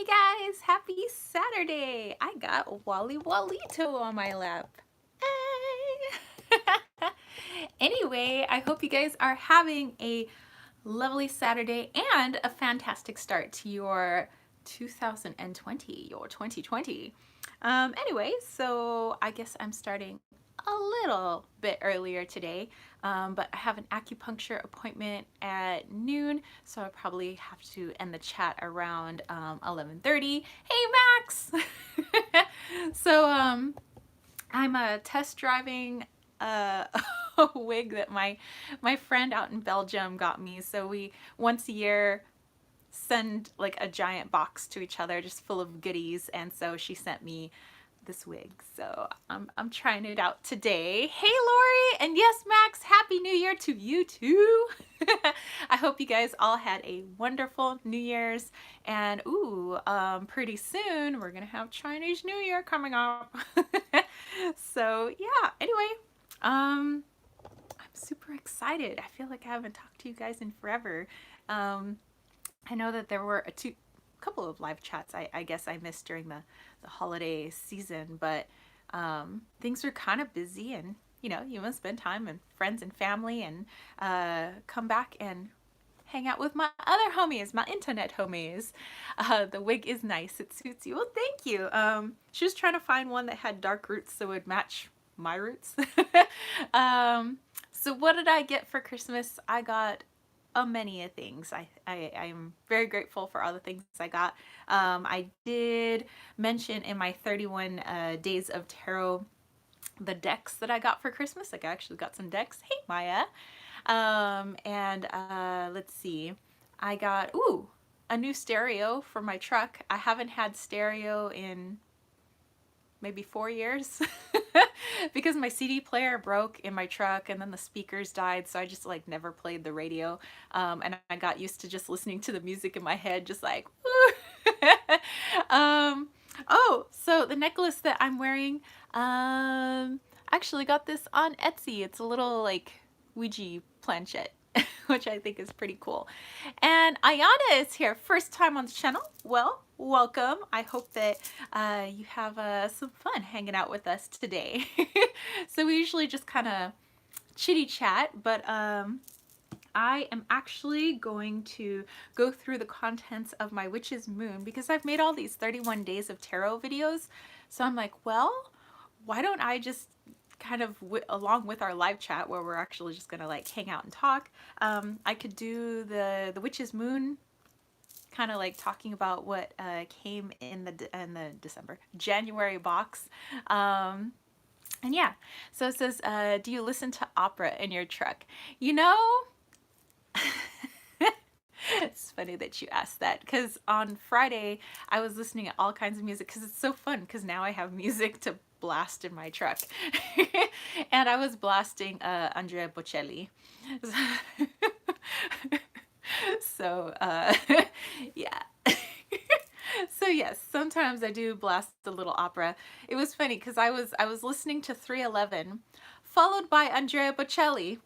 Hey guys, happy Saturday! I got Wally Walito on my lap. Hey! Anyway, I hope you guys are having a lovely Saturday and a fantastic start to your 2020, your 2020. Anyway, so I guess I'm starting a little bit earlier today, but I have an acupuncture appointment at noon, so I probably have to end the chat around 11:30. Hey Max! So I'm test driving a, a wig that my friend out in Belgium got me. So we once a year send like a giant box to each other just full of goodies, and so she sent me this wig. So I'm trying it out today. Hey Lori, and yes Max, happy new year to you too. I hope you guys all had a wonderful New Year's, and pretty soon we're gonna have Chinese New Year coming up. So yeah, anyway, I'm super excited. I feel like I haven't talked to you guys in forever. I know that there were a couple of live chats I guess I missed during the holiday season, but things were kind of busy, and you want to spend time with friends and family, and come back and hang out with my other homies, my internet homies. The wig is nice. It suits you. Well, thank you. She was trying to find one that had dark roots so it would match my roots. So what did I get for Christmas? I got a many of things. I'm very grateful for all the things I got. I did mention in my 31 days of tarot the decks that I got for Christmas. Like I actually got some decks. Hey Maya. And let's see. I got a new stereo for my truck. I haven't had stereo in maybe 4 years because my CD player broke in my truck, and then the speakers died, so I just like never played the radio, and I got used to just listening to the music in my head, just like oh, so the necklace that I'm wearing, actually got this on Etsy. It's a little like Ouija planchette, which I think is pretty cool. And Ayana is here, first time on the channel. Well, welcome. I hope that you have some fun hanging out with us today. So we usually just kind of chitty chat, but I am actually going to go through the contents of my Witch's Moon because I've made all these 31 days of tarot videos. So I'm like, well, why don't I just kind of along with our live chat where we're actually just gonna like hang out and talk, I could do the Witch's Moon, kind of like talking about what came in the January box. And yeah, so it says, do you listen to opera in your truck? You know, it's funny that you asked that, because on Friday I was listening to all kinds of music because it's so fun, because now I have music to blast in my truck. And I was blasting Andrea Bocelli. So yeah. So yes, sometimes I do blast a little opera. It was funny because I was listening to 311 followed by Andrea Bocelli.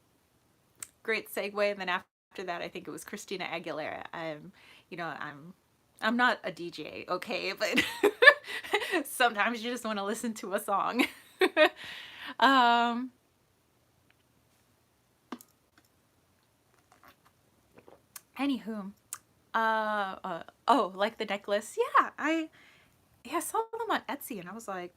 Great segue. And then after that, I think it was Christina Aguilera. I'm not a DJ, okay, but sometimes you just want to listen to a song. Anywho, oh, like the necklace. Yeah, I saw them on Etsy, and I was like,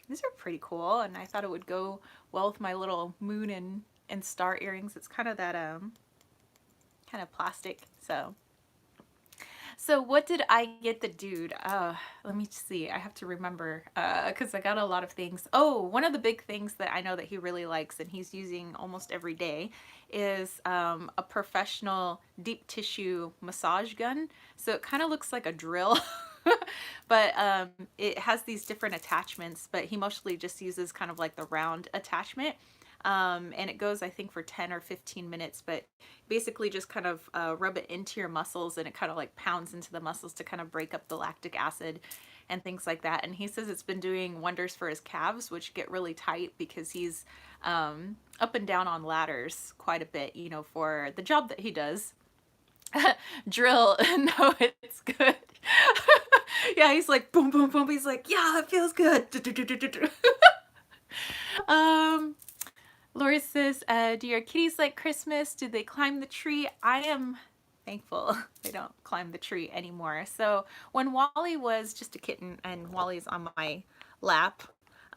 these are pretty cool, and I thought it would go well with my little moon and star earrings. It's kind of that kind of plastic. So what did I get the dude? Let me see. I have to remember because I got a lot of things. Oh, one of the big things that I know that he really likes and he's using almost every day is a professional deep tissue massage gun. So it kind of looks like a drill. But it has these different attachments, but he mostly just uses kind of like the round attachment. And it goes, I think, for 10 or 15 minutes, but basically just kind of rub it into your muscles, and it kind of like pounds into the muscles to kind of break up the lactic acid and things like that. And he says it's been doing wonders for his calves, which get really tight because he's up and down on ladders quite a bit, for the job that he does. Drill, no, it's good. Yeah, he's like boom, boom, boom. He's like, yeah, it feels good. um, Lori says, do your kitties like Christmas? Do they climb the tree? I am thankful they don't climb the tree anymore. So when Wally was just a kitten, and Wally's on my lap,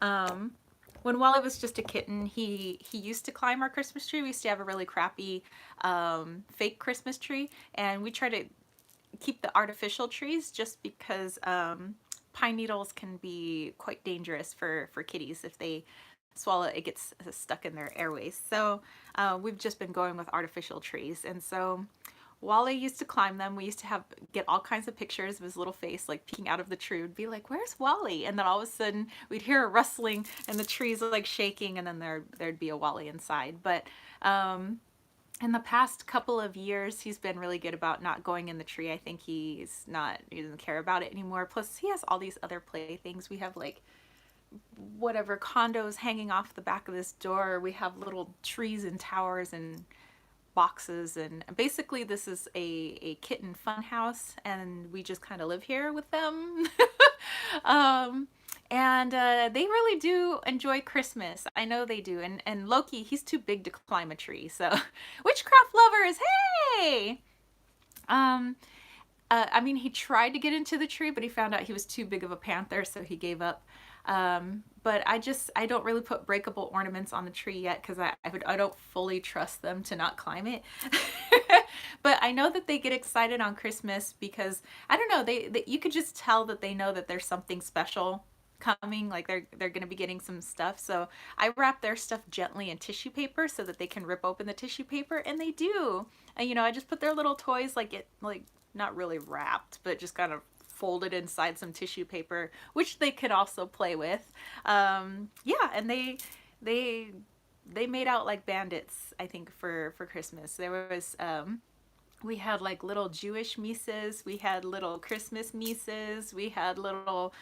um, when Wally was just a kitten, he used to climb our Christmas tree. We used to have a really crappy fake Christmas tree, and we try to keep the artificial trees just because pine needles can be quite dangerous for kitties. If they swallow it, it gets stuck in their airways. So we've just been going with artificial trees. And so Wally used to climb them. We used to get all kinds of pictures of his little face like peeking out of the tree. We'd be like, where's Wally? And then all of a sudden we'd hear a rustling and the trees like shaking, and then there'd be a Wally inside. But in the past couple of years, he's been really good about not going in the tree. I think he doesn't care about it anymore. Plus, he has all these other playthings. We have like whatever condos hanging off the back of this door. We have little trees and towers and boxes, and basically this is a kitten fun house, and we just kind of live here with them. And they really do enjoy Christmas. I know they do. And Loki, he's too big to climb a tree. So, witchcraft lovers, hey! I mean, he tried to get into the tree, but he found out he was too big of a panther, so he gave up. But I don't really put breakable ornaments on the tree yet because I don't fully trust them to not climb it. But I know that they get excited on Christmas because, I don't know, you could just tell that they know that there's something special coming, like they're going to be getting some stuff. So I wrap their stuff gently in tissue paper so that they can rip open the tissue paper, and they do. And I just put their little toys like not really wrapped, but just kind of folded inside some tissue paper, which they could also play with. Yeah, and they made out like bandits, I think, for Christmas. There was we had like little Jewish Mises, we had little Christmas Mises, we had little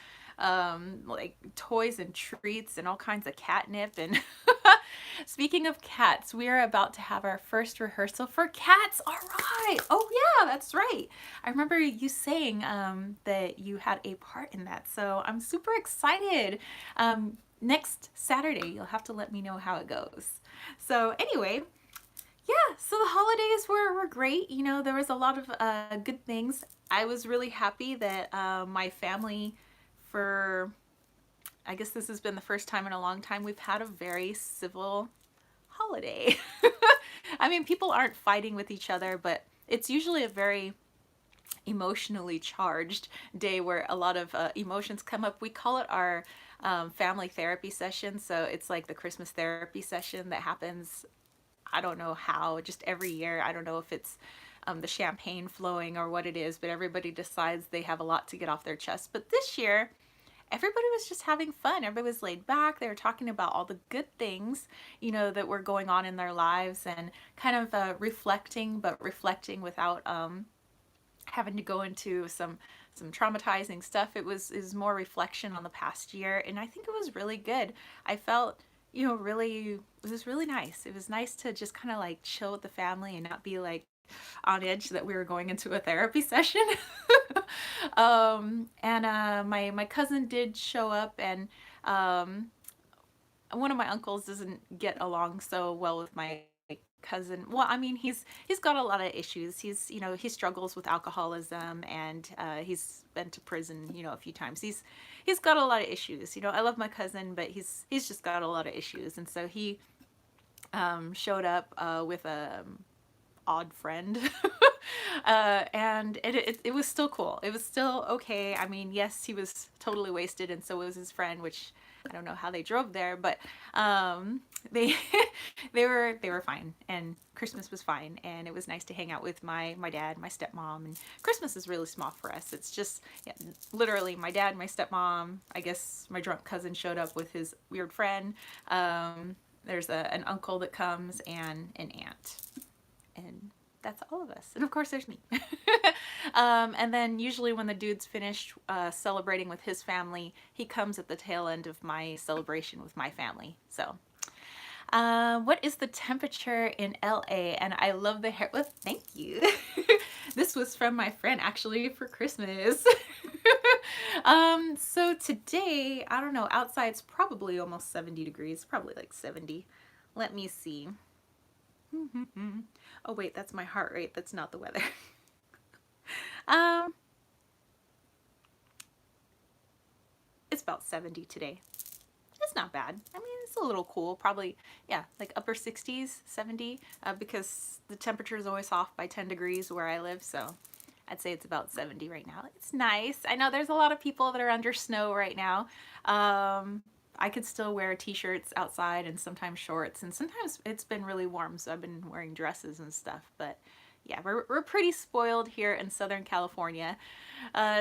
like toys and treats and all kinds of catnip. And speaking of cats, we are about to have our first rehearsal for Cats. All right. Oh yeah, that's right. I remember you saying that you had a part in that, so I'm super excited. Next Saturday, you'll have to let me know how it goes. So anyway, yeah, so the holidays were great. There was a lot of good things. I was really happy that my family, I guess this has been the first time in a long time, we've had a very civil holiday. I mean, people aren't fighting with each other, but it's usually a very emotionally charged day where a lot of emotions come up. We call it our family therapy session. So it's like the Christmas therapy session that happens, I don't know how, just every year. I don't know if it's the champagne flowing or what it is, but everybody decides they have a lot to get off their chest. But this year, everybody was just having fun. Everybody was laid back. They were talking about all the good things, that were going on in their lives, and kind of reflecting, but reflecting without having to go into some traumatizing stuff. It was more reflection on the past year, and I think it was really good. I felt, it was really nice. It was nice to just kind of like chill with the family and not be like on edge that we were going into a therapy session. And my cousin did show up, and one of my uncles doesn't get along so well with my cousin. Well, I mean, he's got a lot of issues. He struggles with alcoholism, and he's been to prison, a few times. He's got a lot of issues. I love my cousin, but he's just got a lot of issues. And so he showed up with a odd friend. And it was still cool. It was still okay. I mean, yes, he was totally wasted, and so was his friend, which I don't know how they drove there, but they they were fine, and Christmas was fine, and it was nice to hang out with my dad, my stepmom. And Christmas is really small for us. It's just, yeah, literally my dad, my stepmom. I guess my drunk cousin showed up with his weird friend. There's an uncle that comes, and an aunt, and that's all of us. And of course there's me. And then usually when the dude's finished celebrating with his family, he comes at the tail end of my celebration with my family. So what is the temperature in LA? And I love the hair. Well, thank you. This was from my friend actually for Christmas. So today, I don't know, outside's probably almost 70 degrees, probably like 70. Let me see. Oh wait, that's my heart rate. That's not the weather. um, it's about 70 today. It's not bad. I mean, it's a little cool. Probably, yeah, like upper 60s, 70, because the temperature is always off by 10 degrees where I live. So I'd say it's about 70 right now. It's nice. I know there's a lot of people that are under snow right now. I could still wear t-shirts outside and sometimes shorts, and sometimes it's been really warm, so I've been wearing dresses and stuff. But yeah, we're pretty spoiled here in Southern California.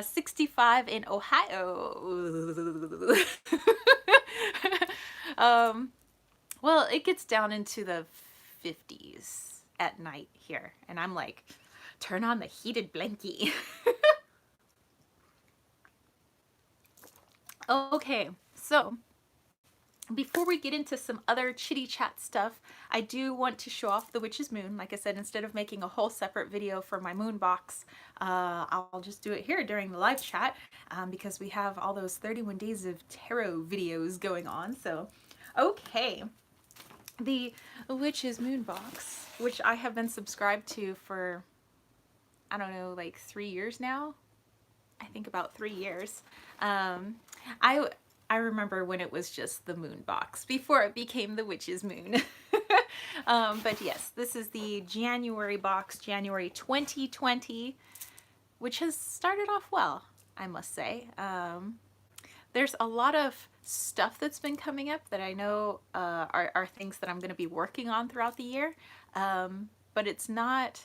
65 in Ohio. um, well, it gets down into the 50s at night here, and I'm like, turn on the heated blankie. Okay, so before we get into some other chitty chat stuff, I do want to show off the witch's moon. Like I said, instead of making a whole separate video for my moon box, I'll just do it here during the live chat, because we have all those 31 days of tarot videos going on. So, okay, the witch's moon box, which I have been subscribed to for, I don't know, like 3 years now. I think about 3 years. I I remember when it was just the moon box before it became the witch's moon. But yes, this is the January box, January 2020, which has started off well, I must say. There's a lot of stuff that's been coming up that I know are things that I'm going to be working on throughout the year, but it's not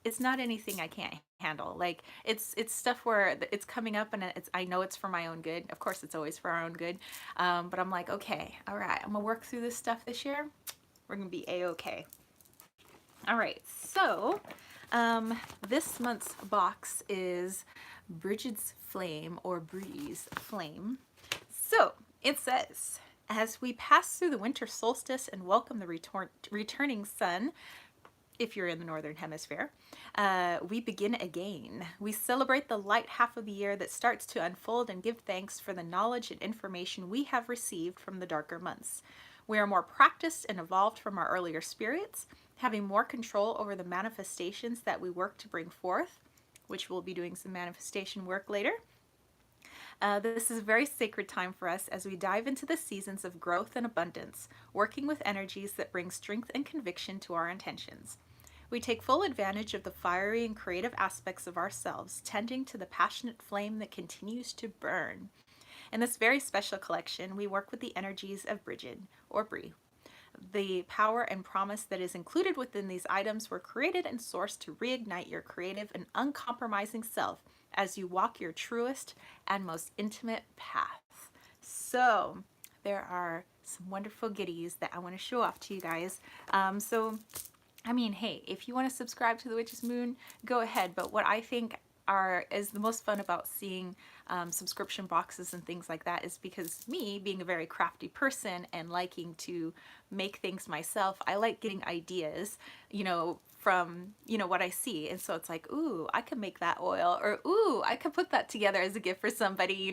anything I can't handle. Like it's stuff where it's coming up and I know it's for my own good. Of course, it's always for our own good. But I'm like, okay, all right, I'm gonna work through this stuff this year. We're gonna be a-okay. All right, so this month's box is Brigids Flame, or Breeze Flame. So it says, as we pass through the winter solstice and welcome the returning sun, if you're in the Northern Hemisphere, we begin again. We celebrate the light half of the year that starts to unfold and give thanks for the knowledge and information we have received from the darker months. We are more practiced and evolved from our earlier spirits, having more control over the manifestations that we work to bring forth, which we'll be doing some manifestation work later. This is a very sacred time for us as we dive into the seasons of growth and abundance, working with energies that bring strength and conviction to our intentions. We take full advantage of the fiery and creative aspects of ourselves, tending to the passionate flame that continues to burn. In this very special collection, we work with the energies of Brigid, or Brie. The power and promise that is included within these items were created and sourced to reignite your creative and uncompromising self as you walk your truest and most intimate path. So there are some wonderful goodies that I want to show off to you guys. I mean, hey, if you want to subscribe to the Witch's Moon, go ahead. But what I think is the most fun about seeing subscription boxes and things like that is because me, being a very crafty person and liking to make things myself, I like getting ideas, from, what I see. And so it's like, ooh, I could make that oil, or ooh, I could put that together as a gift for somebody.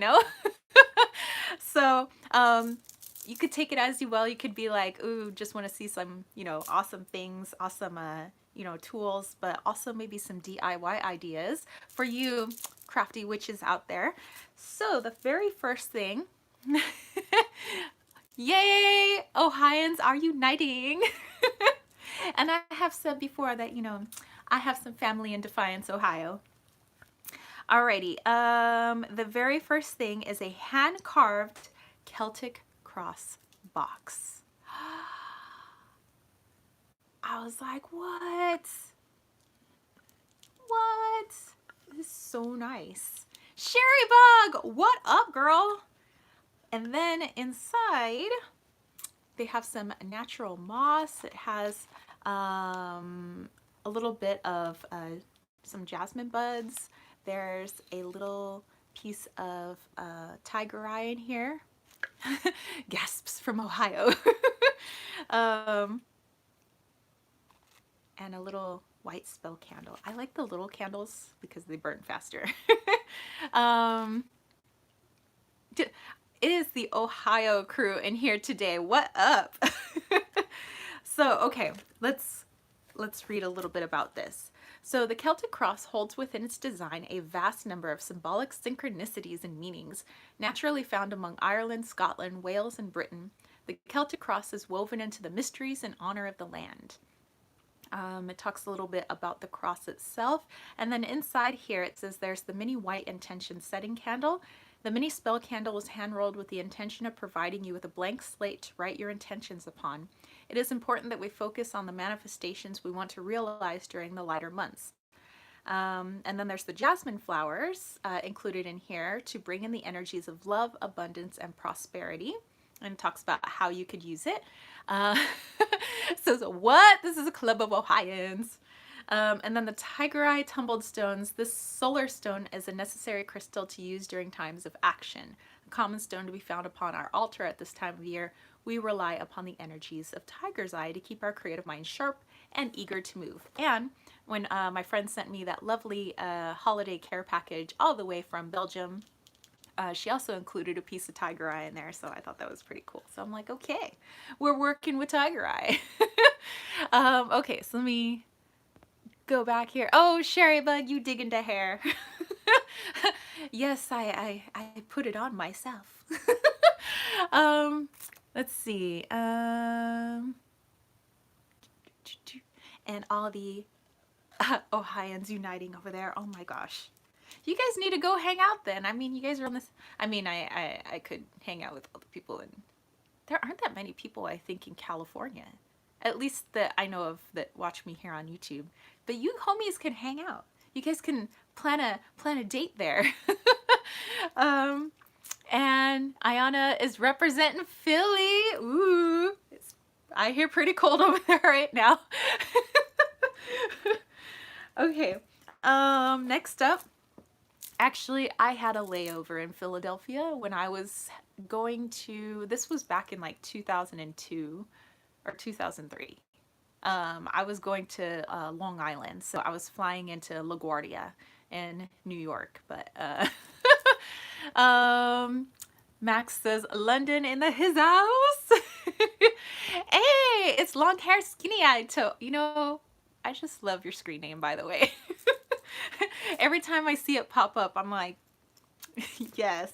So, you could take it as you will. You could be like, ooh, just want to see some, awesome things, awesome, tools, but also maybe some DIY ideas for you crafty witches out there. So the very first thing, yay, Ohioans are uniting. And I have said before that, I have some family in Defiance, Ohio. Alrighty, the very first thing is a hand-carved Celtic cross box. I was like, what? What? This is so nice. Sherry Bug, what up, girl? And then inside, they have some natural moss. It has a little bit of some jasmine buds. There's a little piece of tiger eye in here. Gasps from Ohio. And a little white spell candle. I like the little candles because they burn faster. It is the Ohio crew in here today. What up? So, okay, let's read a little bit about this. So, the Celtic cross holds within its design a vast number of symbolic synchronicities and meanings, naturally found among Ireland, Scotland, Wales, and Britain. The Celtic cross is woven into the mysteries and honor of the land. It talks a little bit about the cross itself. And then inside here it says there's the mini white intention setting candle. The mini spell candle was hand rolled with the intention of providing you with a blank slate to write your intentions upon. It is important that we focus on the manifestations we want to realize during the lighter months. And then there's the jasmine flowers included in here to bring in the energies of love, abundance, and prosperity. And it talks about how you could use it. Says, what? This is a club of Ohioans. And then the tiger eye tumbled stones. This solar stone is a necessary crystal to use during times of action. A common stone to be found upon our altar at this time of year. We rely upon the energies of tiger's eye to keep our creative minds sharp and eager to move. And when my friend sent me that lovely holiday care package all the way from Belgium, she also included a piece of tiger eye in there, so I thought that was pretty cool. So I'm like, okay, we're working with tiger eye. Okay, so let me go back here. Oh, Sherry Bug, you dig into hair. Yes, I put it on myself. Let's see. And all the Ohioans uniting over there. Oh my gosh. You guys need to go hang out then. I mean, you guys are on this. I mean, I could hang out with other people, and there aren't that many people, I think, in California. At least that I know of that watch me here on YouTube. But you homies can hang out. You guys can plan a date there. And Ayana is representing Philly. Ooh, I hear pretty cold over there right now. Okay. Next up. Actually, I had a layover in Philadelphia when I was going to, this was back in like 2002 or 2003. I was going to Long Island, so I was flying into LaGuardia in New York. But Max says London in his house. Hey, it's long hair, skinny eyed toe. You know, I just love your screen name, by the way. Every time I see it pop up, I'm like, yes.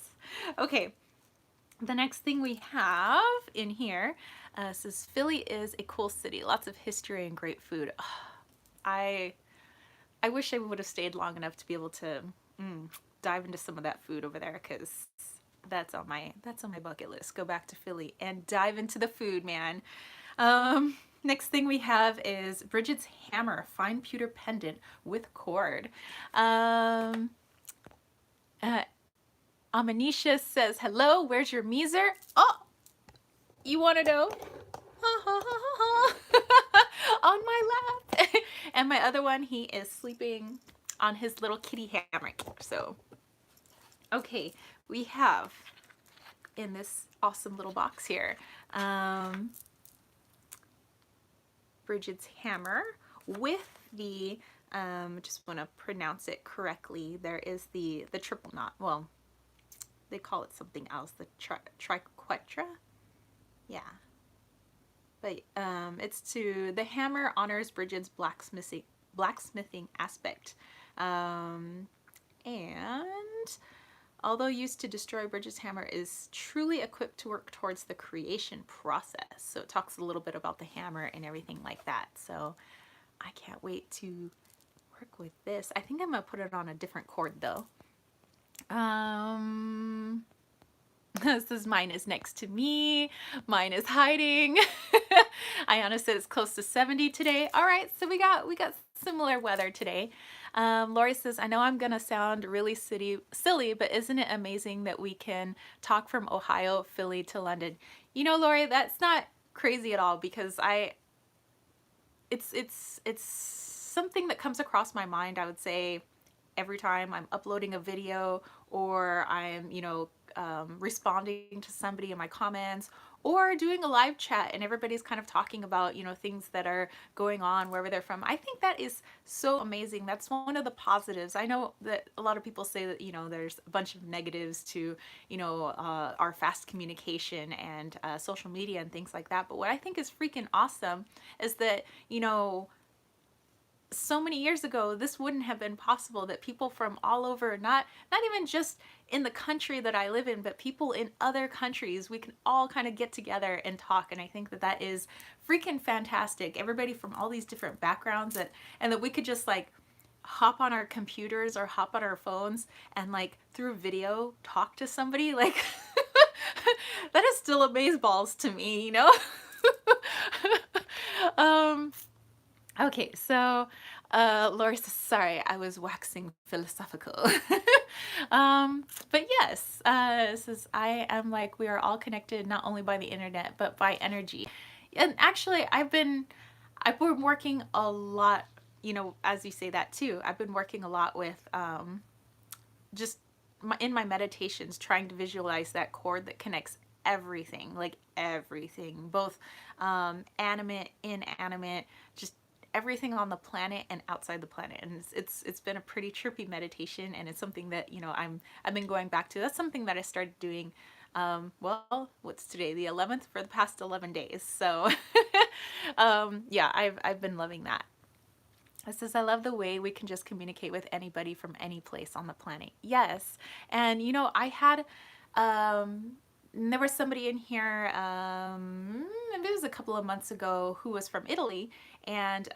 Okay. The next thing we have in here says Philly is a cool city, lots of history and great food. I wish I would have stayed long enough to be able to dive into some of that food over there, because that's on my bucket list. Go back to Philly and dive into the food, man. Next thing we have is Brigids hammer, fine pewter pendant with cord. Amanisha says, hello, where's your Meezer? Oh, you want to know? On my lap. And my other one, he is sleeping on his little kitty hammock. So, okay, we have in this awesome little box here, Brigids hammer with the, just want to pronounce it correctly, there is the triple knot. Well, they call it something else, the triquetra. Yeah. But it's to, the hammer honors Brigids' blacksmithing aspect. And although used to destroy, Brigids' hammer is truly equipped to work towards the creation process. So it talks a little bit about the hammer and everything like that. So I can't wait to work with this. I think I'm gonna put it on a different cord though. This is mine is next to me. Mine is hiding. Ayana said it's close to 70 today. All right, so we got similar weather today. Lori says, I know I'm gonna sound really silly, but isn't it amazing that we can talk from Ohio, Philly to London? You know, Lori, that's not crazy at all, because it's something that comes across my mind, I would say, every time I'm uploading a video, or I'm, you know, responding to somebody in my comments, or doing a live chat and everybody's kind of talking about, things that are going on wherever they're from. I think that is so amazing. That's one of the positives. I know that a lot of people say that, there's a bunch of negatives to, our fast communication and social media and things like that. But what I think is freaking awesome is that, so many years ago this wouldn't have been possible, that people from all over, not even just in the country that I live in, but people in other countries, we can all kind of get together and talk. And I think that that is freaking fantastic. Everybody from all these different backgrounds, and that we could just like hop on our computers or hop on our phones and like through video talk to somebody like that is still amazeballs to me, um Okay, so Laura says, sorry, I was waxing philosophical. But yes, it says, I am like, we are all connected not only by the internet, but by energy. And actually, I've been working a lot, as you say that too, I've been working a lot with just in my meditations, trying to visualize that cord that connects everything, like everything, both animate, inanimate, just everything on the planet and outside the planet. And it's been a pretty trippy meditation, and it's something that I've been going back to. That's something that I started doing well, what's today, the 11th, for the past 11 days. So yeah, I've been loving that. It says, I love the way we can just communicate with anybody from any place on the planet. Yes. And I had there was somebody in here, maybe it was a couple of months ago, who was from Italy, and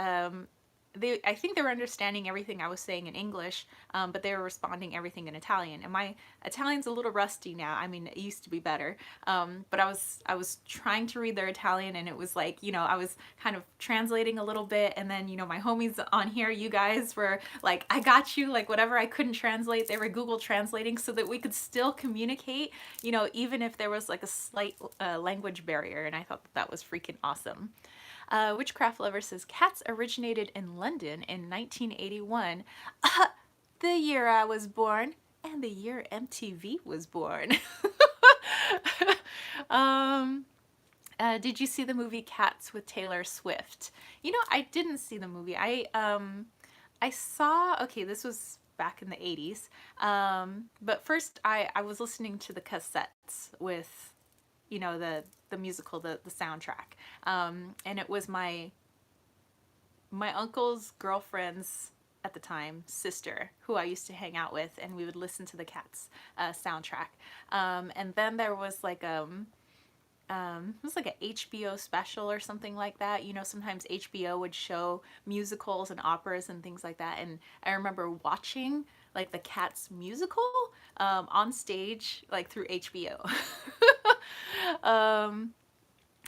I think they were understanding everything I was saying in English, but they were responding everything in Italian. And my Italian's a little rusty now. I mean, it used to be better, but I was trying to read their Italian, and it was like, I was kind of translating a little bit, and then my homies on here, you guys were like, I got you, like whatever I couldn't translate, they were Google translating so that we could still communicate, even if there was like a slight language barrier. And I thought that was freaking awesome. Witchcraft Lover says, cats originated in London in 1981, the year I was born, and the year MTV was born. Did you see the movie Cats with Taylor Swift? I didn't see the movie. I saw, okay, this was back in the 80s, but first I was listening to the cassettes with the musical, the soundtrack, and it was my uncle's girlfriend's, at the time, sister, who I used to hang out with, and we would listen to the Cats soundtrack, and then there was like it was like a HBO special or something like that. Sometimes HBO would show musicals and operas and things like that, and I remember watching like the Cats musical on stage, like through HBO.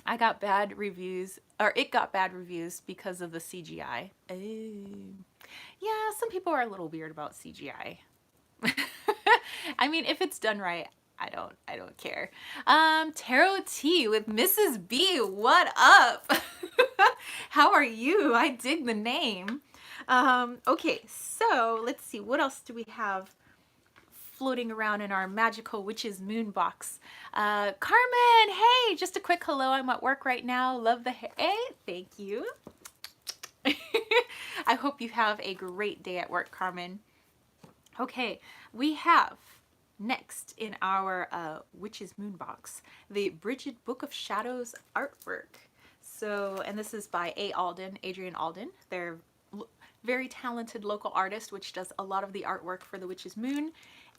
I got bad reviews, or it got bad reviews because of the CGI. Oh. Yeah, some people are a little weird about CGI. I mean, if it's done right, I don't care. Tarot Tea with Mrs. B, what up? How are you? I dig the name. Okay, so let's see, what else do we have floating around in our magical witch's moon box? Carmen, hey, just a quick hello. I'm at work right now. Love the hair. Hey, thank you. I hope you have a great day at work, Carmen. Okay, we have next in our witch's moon box the Brigid Book of Shadows artwork. So, and this is by Adrian Alden. They're very talented local artist, which does a lot of the artwork for the Witch's Moon.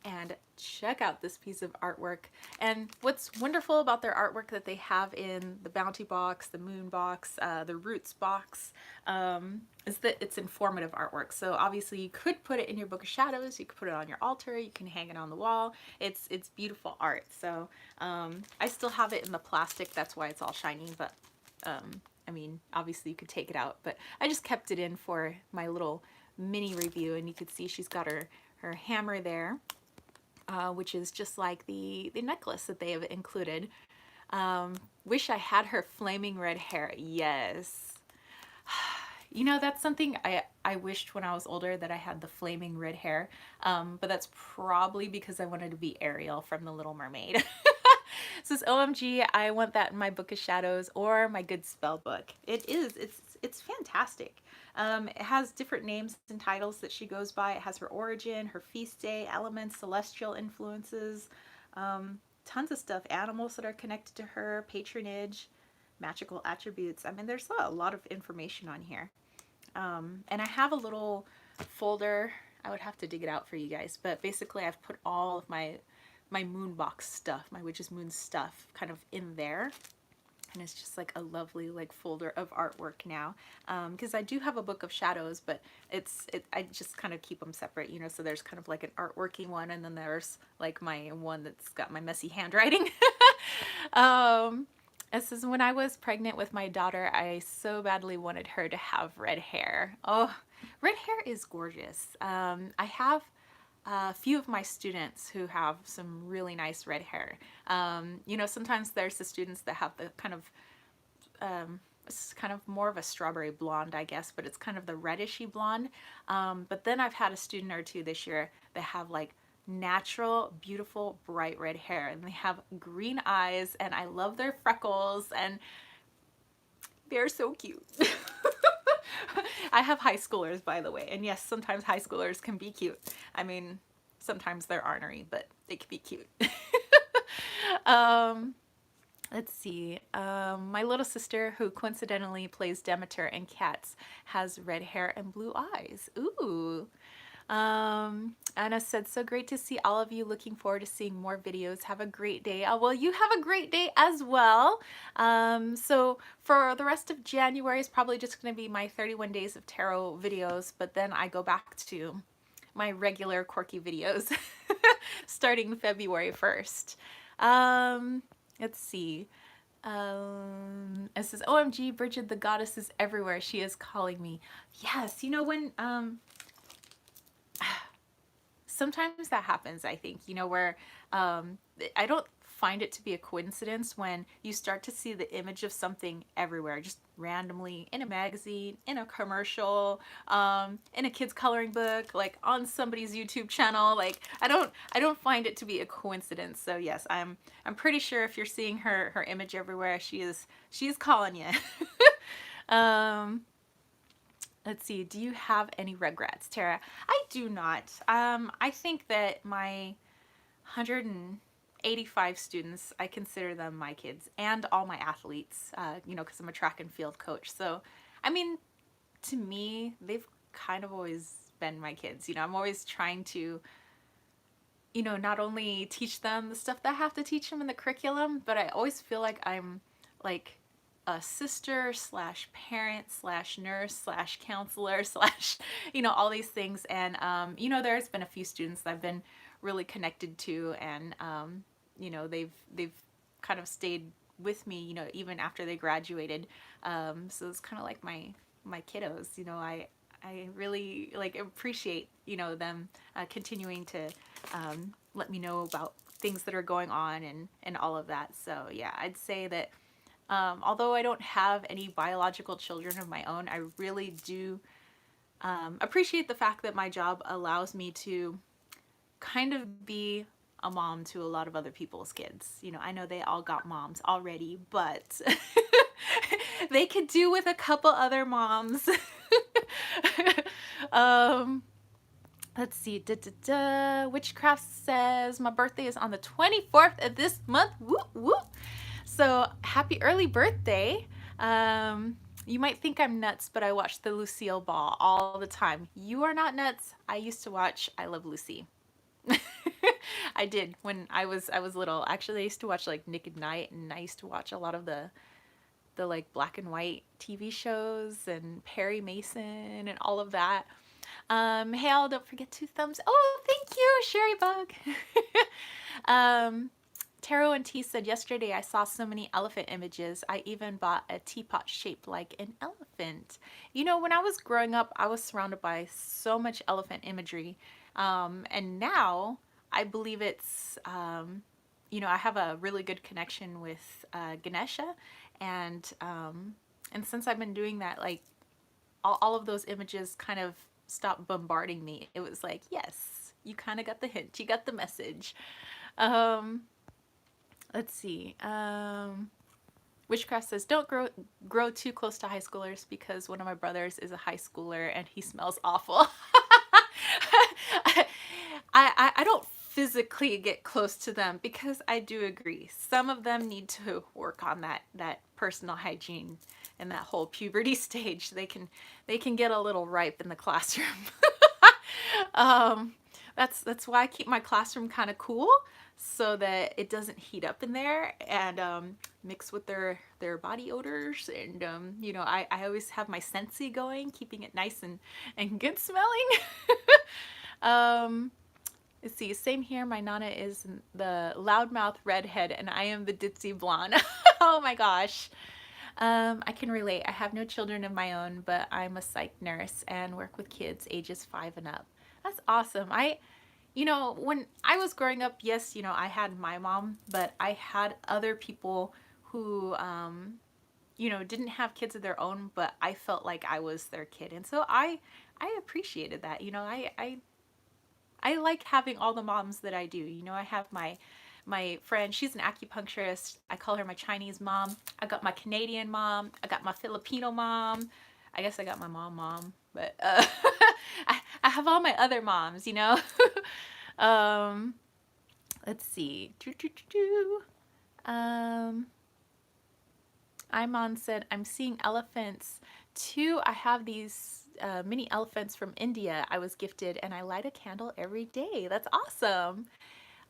And check out this piece of artwork. And what's wonderful about their artwork that they have in the Bounty box, the Moon box, the Roots box, is that it's informative artwork. So obviously you could put it in your Book of Shadows, you could put it on your altar, you can hang it on the wall. It's beautiful art. So I still have it in the plastic, that's why it's all shiny, but I mean, obviously you could take it out, but I just kept it in for my little mini review. And you could see she's got her hammer there. Which is just like the necklace that they have included. Wish I had her flaming red hair. Yes. That's something I wished when I was older, that I had the flaming red hair. But that's probably because I wanted to be Ariel from The Little Mermaid. Says, OMG, I want that in my book of shadows or my good spell book. It's fantastic. It has different names and titles that she goes by. It has her origin, her feast day, elements, celestial influences, tons of stuff, animals that are connected to her, patronage, magical attributes. I mean, there's a lot of information on here. And I have a little folder. I would have to dig it out for you guys, but basically I've put all of my moon box stuff, my witch's moon stuff, kind of in there. And it's just like a lovely like folder of artwork now, because I do have a book of shadows, but I just kind of keep them separate, you know. So there's kind of like an artworking one, and then there's like my one that's got my messy handwriting. It says, when I was pregnant with my daughter, I so badly wanted her to have red hair. Oh, red hair is gorgeous. I have a few of my students who have some really nice red hair. You know, sometimes there's the students that have the kind of, it's kind of more of a strawberry blonde, I guess, but it's kind of the reddishy blonde. But then I've had a student or two this year that have like natural, beautiful, bright red hair, and they have green eyes, and I love their freckles, and they're so cute. I have high schoolers, by the way, and yes, sometimes high schoolers can be cute. I mean, sometimes they're ornery, but they can be cute. Let's see. My little sister, who coincidentally plays Demeter in Cats, has red hair and blue eyes. Ooh. Anna said, so great to see all of you. Looking forward to seeing more videos. Have a great day. Oh, well, you have a great day as well. So for the rest of January is probably just going to be my 31 days of tarot videos, but then I go back to my regular quirky videos starting February 1st. Let's see. It says, OMG, Bridget the goddess is everywhere. She is calling me. Yes, you know, when sometimes that happens, I think, you know, where I don't find it to be a coincidence when you start to see the image of something everywhere, just randomly in a magazine, in a commercial, in a kid's coloring book, like on somebody's YouTube channel. Like I don't find it to be a coincidence. So yes, I'm pretty sure if you're seeing her image everywhere, she's calling you. Let's see, do you have any regrets, Tara? I do not. I think that my 185 students, I consider them my kids, and all my athletes, you know, because I'm a track and field coach. So, I mean, to me, they've kind of always been my kids. You know, I'm always trying to, you know, not only teach them the stuff that I have to teach them in the curriculum, but I always feel like I'm like a sister slash parent slash nurse slash counselor slash, you know, all these things. And, you know, there's been a few students that I've been really connected to, and, you know, they've kind of stayed with me, you know, even after they graduated. So it's kind of like my kiddos, you know. I really like appreciate, you know, them continuing to let me know about things that are going on and all of that. So yeah, I'd say that although I don't have any biological children of my own, I really do appreciate the fact that my job allows me to kind of be a mom to a lot of other people's kids. You know, I know they all got moms already, but they could do with a couple other moms. Let's see. Witchcraft says my birthday is on the 24th of this month. Whoop, whoop. So happy early birthday. You might think I'm nuts, but I watch the Lucille Ball all the time. You are not nuts. I used to watch I Love Lucy. I did when I was little. Actually, I used to watch like Nick at Night, and I used to watch a lot of the like black and white TV shows and Perry Mason and all of that. Hale, don't forget 2 thumbs. Oh, thank you, Sherry Bug. Taro and T said, yesterday I saw so many elephant images. I even bought a teapot shaped like an elephant. You know, when I was growing up, I was surrounded by so much elephant imagery. And now I believe it's, you know, I have a really good connection with Ganesha. And since I've been doing that, like all of those images kind of stopped bombarding me. It was like, yes, you kind of got the hint. You got the message. Let's see. Witchcraft says, don't grow too close to high schoolers because one of my brothers is a high schooler and he smells awful. I don't physically get close to them because I do agree. Some of them need to work on that personal hygiene and that whole puberty stage. They can get a little ripe in the classroom. um, that's why I keep my classroom kind of cool so that it doesn't heat up in there and mix with their body odors. And you know, I always have my Scentsy going, keeping it nice and good smelling. um, let's see, same here. My Nana is the loudmouth redhead and I am the ditzy blonde. Oh my gosh. I can relate. I have no children of my own, but I'm a psych nurse and work with kids ages 5 and up. That's awesome. You know, when I was growing up, yes, you know, I had my mom, but I had other people who, you know, didn't have kids of their own, but I felt like I was their kid. And so I appreciated that. You know, I like having all the moms that I do. You know, I have my friend, she's an acupuncturist. I call her my Chinese mom. I got my Canadian mom. I got my Filipino mom. I guess I got my mom, but I have all my other moms, you know. um, let's see. Um, Imon said, I'm seeing elephants too. I have these mini elephants from India I was gifted and I light a candle every day. That's awesome.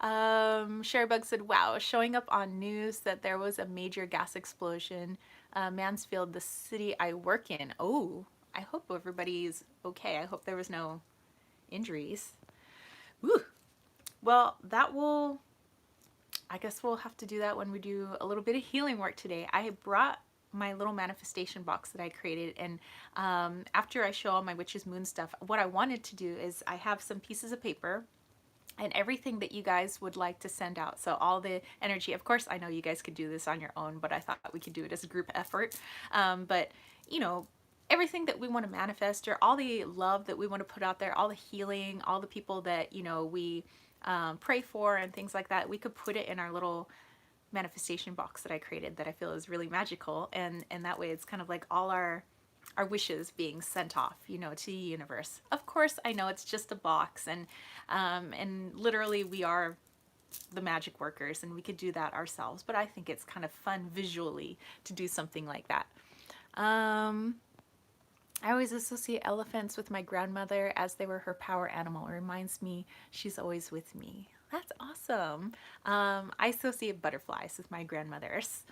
Sherrybug said, wow, showing up on news that there was a major gas explosion. Mansfield, the city I work in. Oh, I hope everybody's okay. I hope there was no injuries. Woo. Well, I guess we'll have to do that when we do a little bit of healing work today. I brought my little manifestation box that I created, and after I show all my Witch's Moon stuff, what I wanted to do is I have some pieces of paper and everything that you guys would like to send out. So all the energy, of course, I know you guys could do this on your own, but I thought we could do it as a group effort. But, you know, everything that we want to manifest, or all the love that we want to put out there, all the healing, all the people that, you know, we pray for and things like that, we could put it in our little manifestation box that I created that I feel is really magical. And that way it's kind of like all our wishes being sent off, you know, to the universe. Of course, I know it's just a box, and literally we are the magic workers, and we could do that ourselves. But I think it's kind of fun visually to do something like that. I always associate elephants with my grandmother as they were her power animal. It reminds me she's always with me. That's awesome. I associate butterflies with my grandmothers.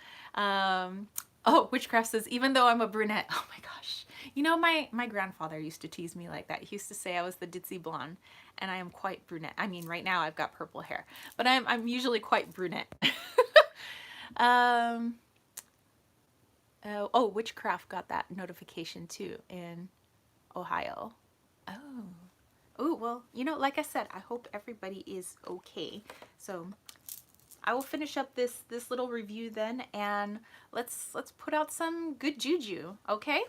Oh, Witchcraft says, even though I'm a brunette, oh my gosh. You know, my grandfather used to tease me like that. He used to say I was the ditzy blonde, and I am quite brunette. I mean, right now I've got purple hair, but I'm usually quite brunette. Oh, Witchcraft got that notification too in Ohio. Oh. Oh, well, you know, like I said, I hope everybody is okay. So I will finish up this little review then, and let's put out some good juju, okay?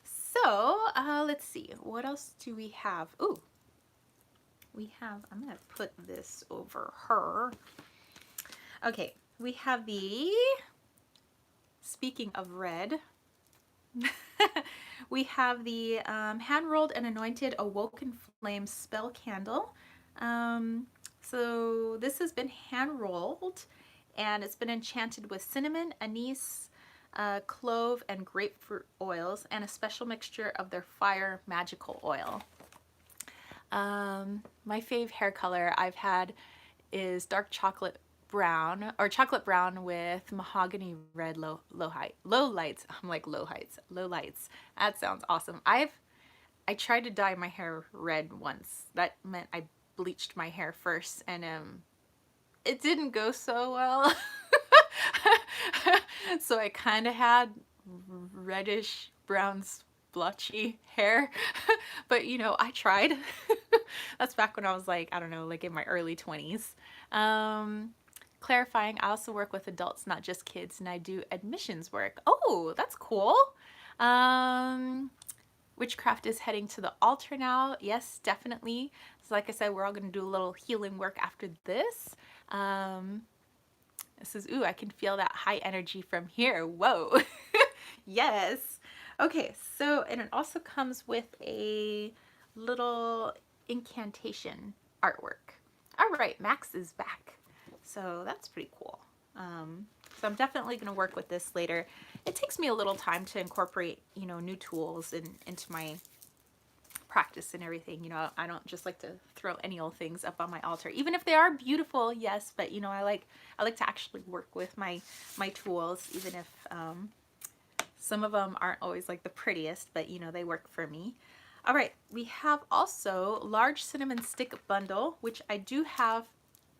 So let's see, what else do we have? Ooh, I'm gonna put this over her. Okay, we have the, speaking of red, we have the hand-rolled and anointed awoken flame spell candle. So this has been hand-rolled, and it's been enchanted with cinnamon, anise, clove, and grapefruit oils, and a special mixture of their fire magical oil. My fave hair color I've had is dark chocolate brown, or chocolate brown with mahogany red low lights. I'm like low lights. That sounds awesome. I tried to dye my hair red once. That meant I bleached my hair first, and it didn't go so well. So I kind of had reddish brown splotchy hair. But you know, I tried. That's back when I was like, I don't know, like in my early 20s. Clarifying, I also work with adults, not just kids, and I do admissions work. Oh, that's cool. Witchcraft is heading to the altar now. Yes, definitely. So like I said, we're all going to do a little healing work after this. It says, ooh, I can feel that high energy from here. Whoa. Yes. Okay, so, and it also comes with a little incantation artwork. All right, Max is back. So that's pretty cool. So I'm definitely going to work with this later. It takes me a little time to incorporate, you know, new tools into my practice and everything. You know, I don't just like to throw any old things up on my altar, even if they are beautiful. Yes, but you know, I like to actually work with my tools, even if some of them aren't always like the prettiest, but you know, they work for me. All right, we have also large cinnamon stick bundle, which I do have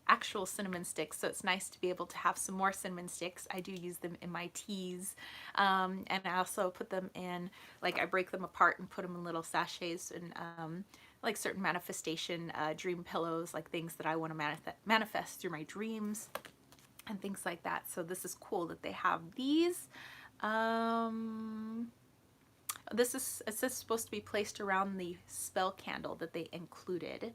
actual cinnamon sticks, so it's nice to be able to have some more cinnamon sticks. I do use them in my teas, and I also put them in, like I break them apart and put them in little sachets, and like certain manifestation dream pillows, like things that I want to manifest through my dreams and things like that. So this is cool that they have these. This is supposed to be placed around the spell candle that they included.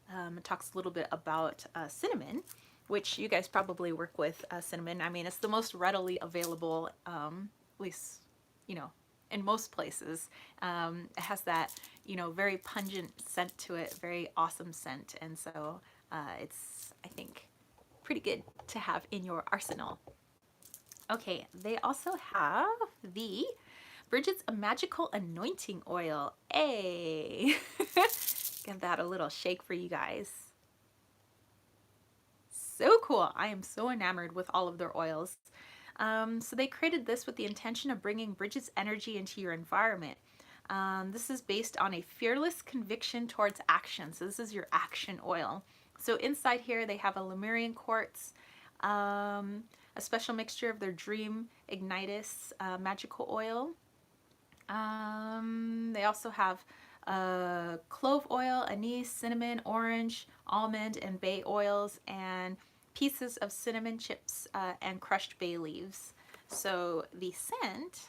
It talks a little bit about cinnamon, which you guys probably work with cinnamon. I mean, it's the most readily available, at least, you know, in most places. It has that, you know, very pungent scent to it, very awesome scent. And so it's, I think, pretty good to have in your arsenal. Okay, they also have the Brigids a magical anointing oil. Hey! Give that a little shake for you guys. So cool. I am so enamored with all of their oils. So they created this with the intention of bringing Brigids energy into your environment. This is based on a fearless conviction towards action. So this is your action oil. So inside here they have a Lemurian quartz, a special mixture of their Dream Ignitus magical oil. They also have clove oil, anise, cinnamon, orange, almond, and bay oils, and pieces of cinnamon chips and crushed bay leaves. So the scent,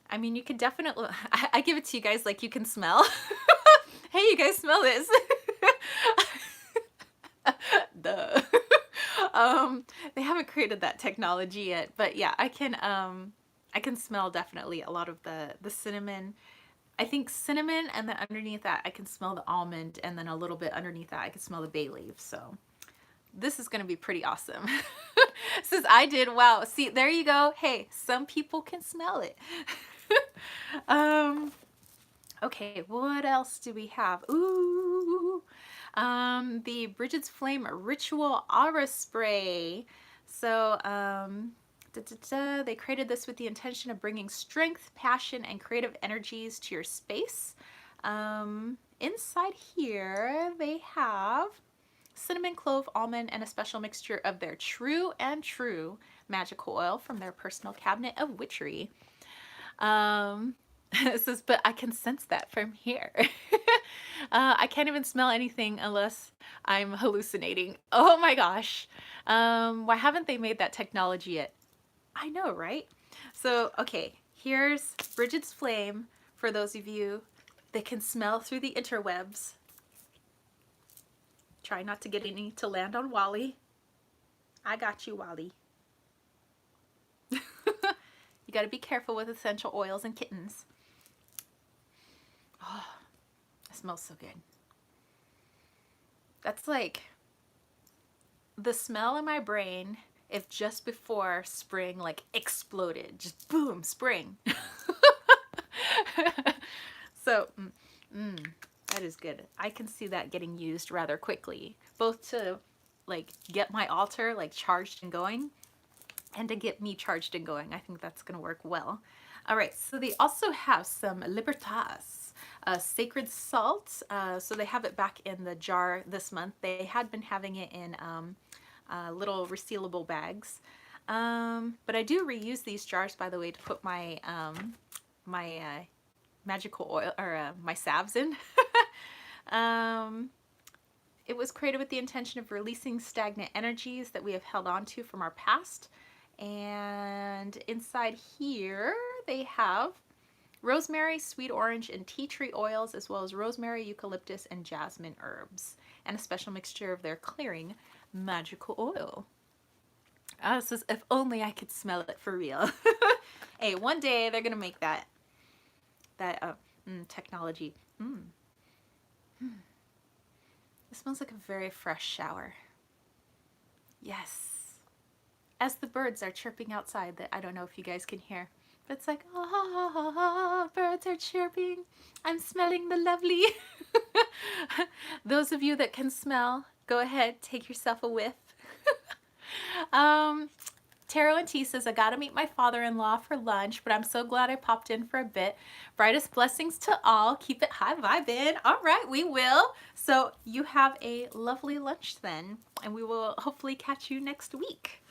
I mean, you can definitely, I give it to you guys like you can smell. Hey, you guys smell this. Duh. They haven't created that technology yet, but yeah, I can smell definitely a lot of the cinnamon. I think cinnamon, and then underneath that I can smell the almond, and then a little bit underneath that I can smell the bay leaves. So this is going to be pretty awesome. Since I did, wow. See, there you go. Hey, some people can smell it. Okay, what else do we have? Ooh, the Brigids Flame Ritual Aura Spray. So, they created this with the intention of bringing strength, passion, and creative energies to your space. Inside here, they have cinnamon, clove, almond, and a special mixture of their true and true magical oil from their personal cabinet of witchery. It says, but I can sense that from here. I can't even smell anything unless I'm hallucinating. Oh my gosh. Why haven't they made that technology yet? I know, right? So, okay, here's Brigids Flame for those of you that can smell through the interwebs. Try not to get any to land on Wally. I got you, Wally. You got to be careful with essential oils and kittens. Oh, it smells so good. That's like the smell in my brain if just before spring like exploded. Just boom, spring. So, that is good. I can see that getting used rather quickly, both to like get my altar like charged and going, and to get me charged and going. I think that's gonna work well. All right, so they also have some Libertas sacred salt. So they have it back in the jar this month. They had been having it in little resealable bags. But I do reuse these jars, by the way, to put my my magical oil, or my salves in. It was created with the intention of releasing stagnant energies that we have held on to from our past. And inside here they have rosemary, sweet orange, and tea tree oils, as well as rosemary, eucalyptus, and jasmine herbs, and a special mixture of their clearing magical oil. This is if only I could smell it for real. Hey, one day they're gonna make that technology. It smells like a very fresh shower. Yes. As the birds are chirping outside, that I don't know if you guys can hear, but it's like, oh, birds are chirping. I'm smelling the lovely. Those of you that can smell, go ahead, take yourself a whiff. Taro and T says, I gotta meet my father-in-law for lunch, but I'm so glad I popped in for a bit. Brightest blessings to all. Keep it high vibing. All right, we will. So you have a lovely lunch then, and we will hopefully catch you next week.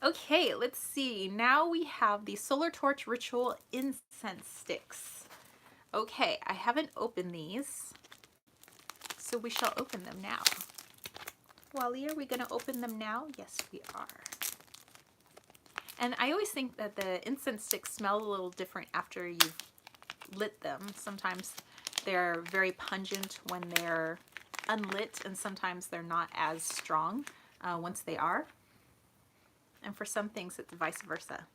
Okay, let's see. Now we have the Solar Torch Ritual Incense Sticks. Okay, I haven't opened these, so we shall open them now. Wally, are we going to open them now? Yes, we are. And I always think that the incense sticks smell a little different after you've lit them. Sometimes they're very pungent when they're unlit, and sometimes they're not as strong once they are. And for some things, it's vice versa.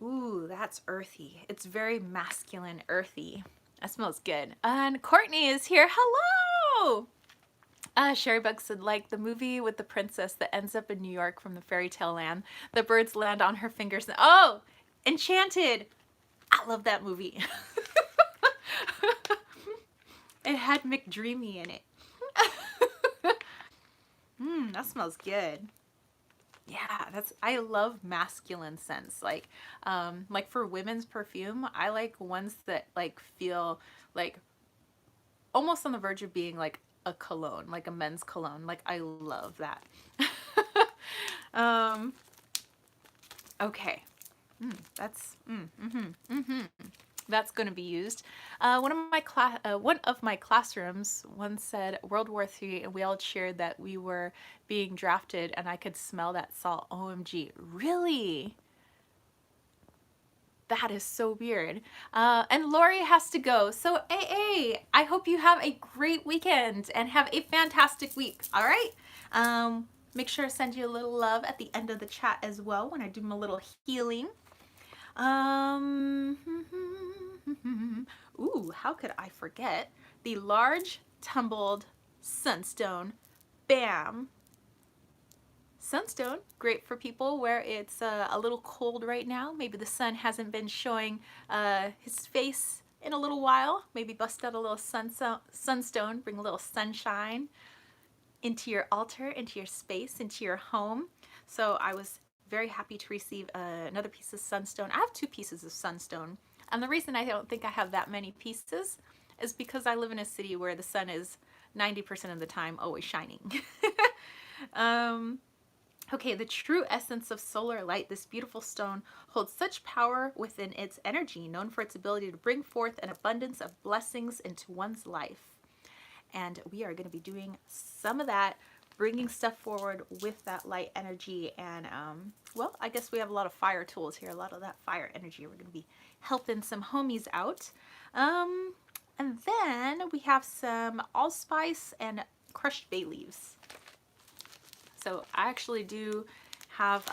Ooh, that's earthy. It's very masculine, earthy. That smells good. And Courtney is here. Hello! Sherry Bug said, like the movie with the princess that ends up in New York from the fairy tale land. The birds land on her fingers. Oh, Enchanted. I love that movie. It had McDreamy in it. That smells good. Yeah, I love masculine scents. Like for women's perfume, I like ones that like feel like almost on the verge of being like a cologne, like a men's cologne. Like I love that. Okay. That's going to be used. One of my classrooms once said World War III, and we all cheered that we were being drafted, and I could smell that salt. OMG, really? That is so weird. And Lori has to go. So AA, I hope you have a great weekend and have a fantastic week. All right. Make sure to send you a little love at the end of the chat as well when I do my little healing. Ooh, how could I forget the large tumbled sunstone? Bam. Sunstone, great for people where it's a little cold right now. Maybe the sun hasn't been showing his face in a little while. Maybe bust out a little sunstone, bring a little sunshine into your altar, into your space, into your home. So I was very happy to receive another piece of sunstone. I have 2 pieces of sunstone. And the reason I don't think I have that many pieces is because I live in a city where the sun is 90% of the time always shining. Okay, the true essence of solar light. This beautiful stone holds such power within its energy, known for its ability to bring forth an abundance of blessings into one's life. And we are going to be doing some of that, bringing stuff forward with that light energy. And, well, I guess we have a lot of fire tools here, a lot of that fire energy. We're going to be helping some homies out. And then we have some allspice and crushed bay leaves. So I actually do have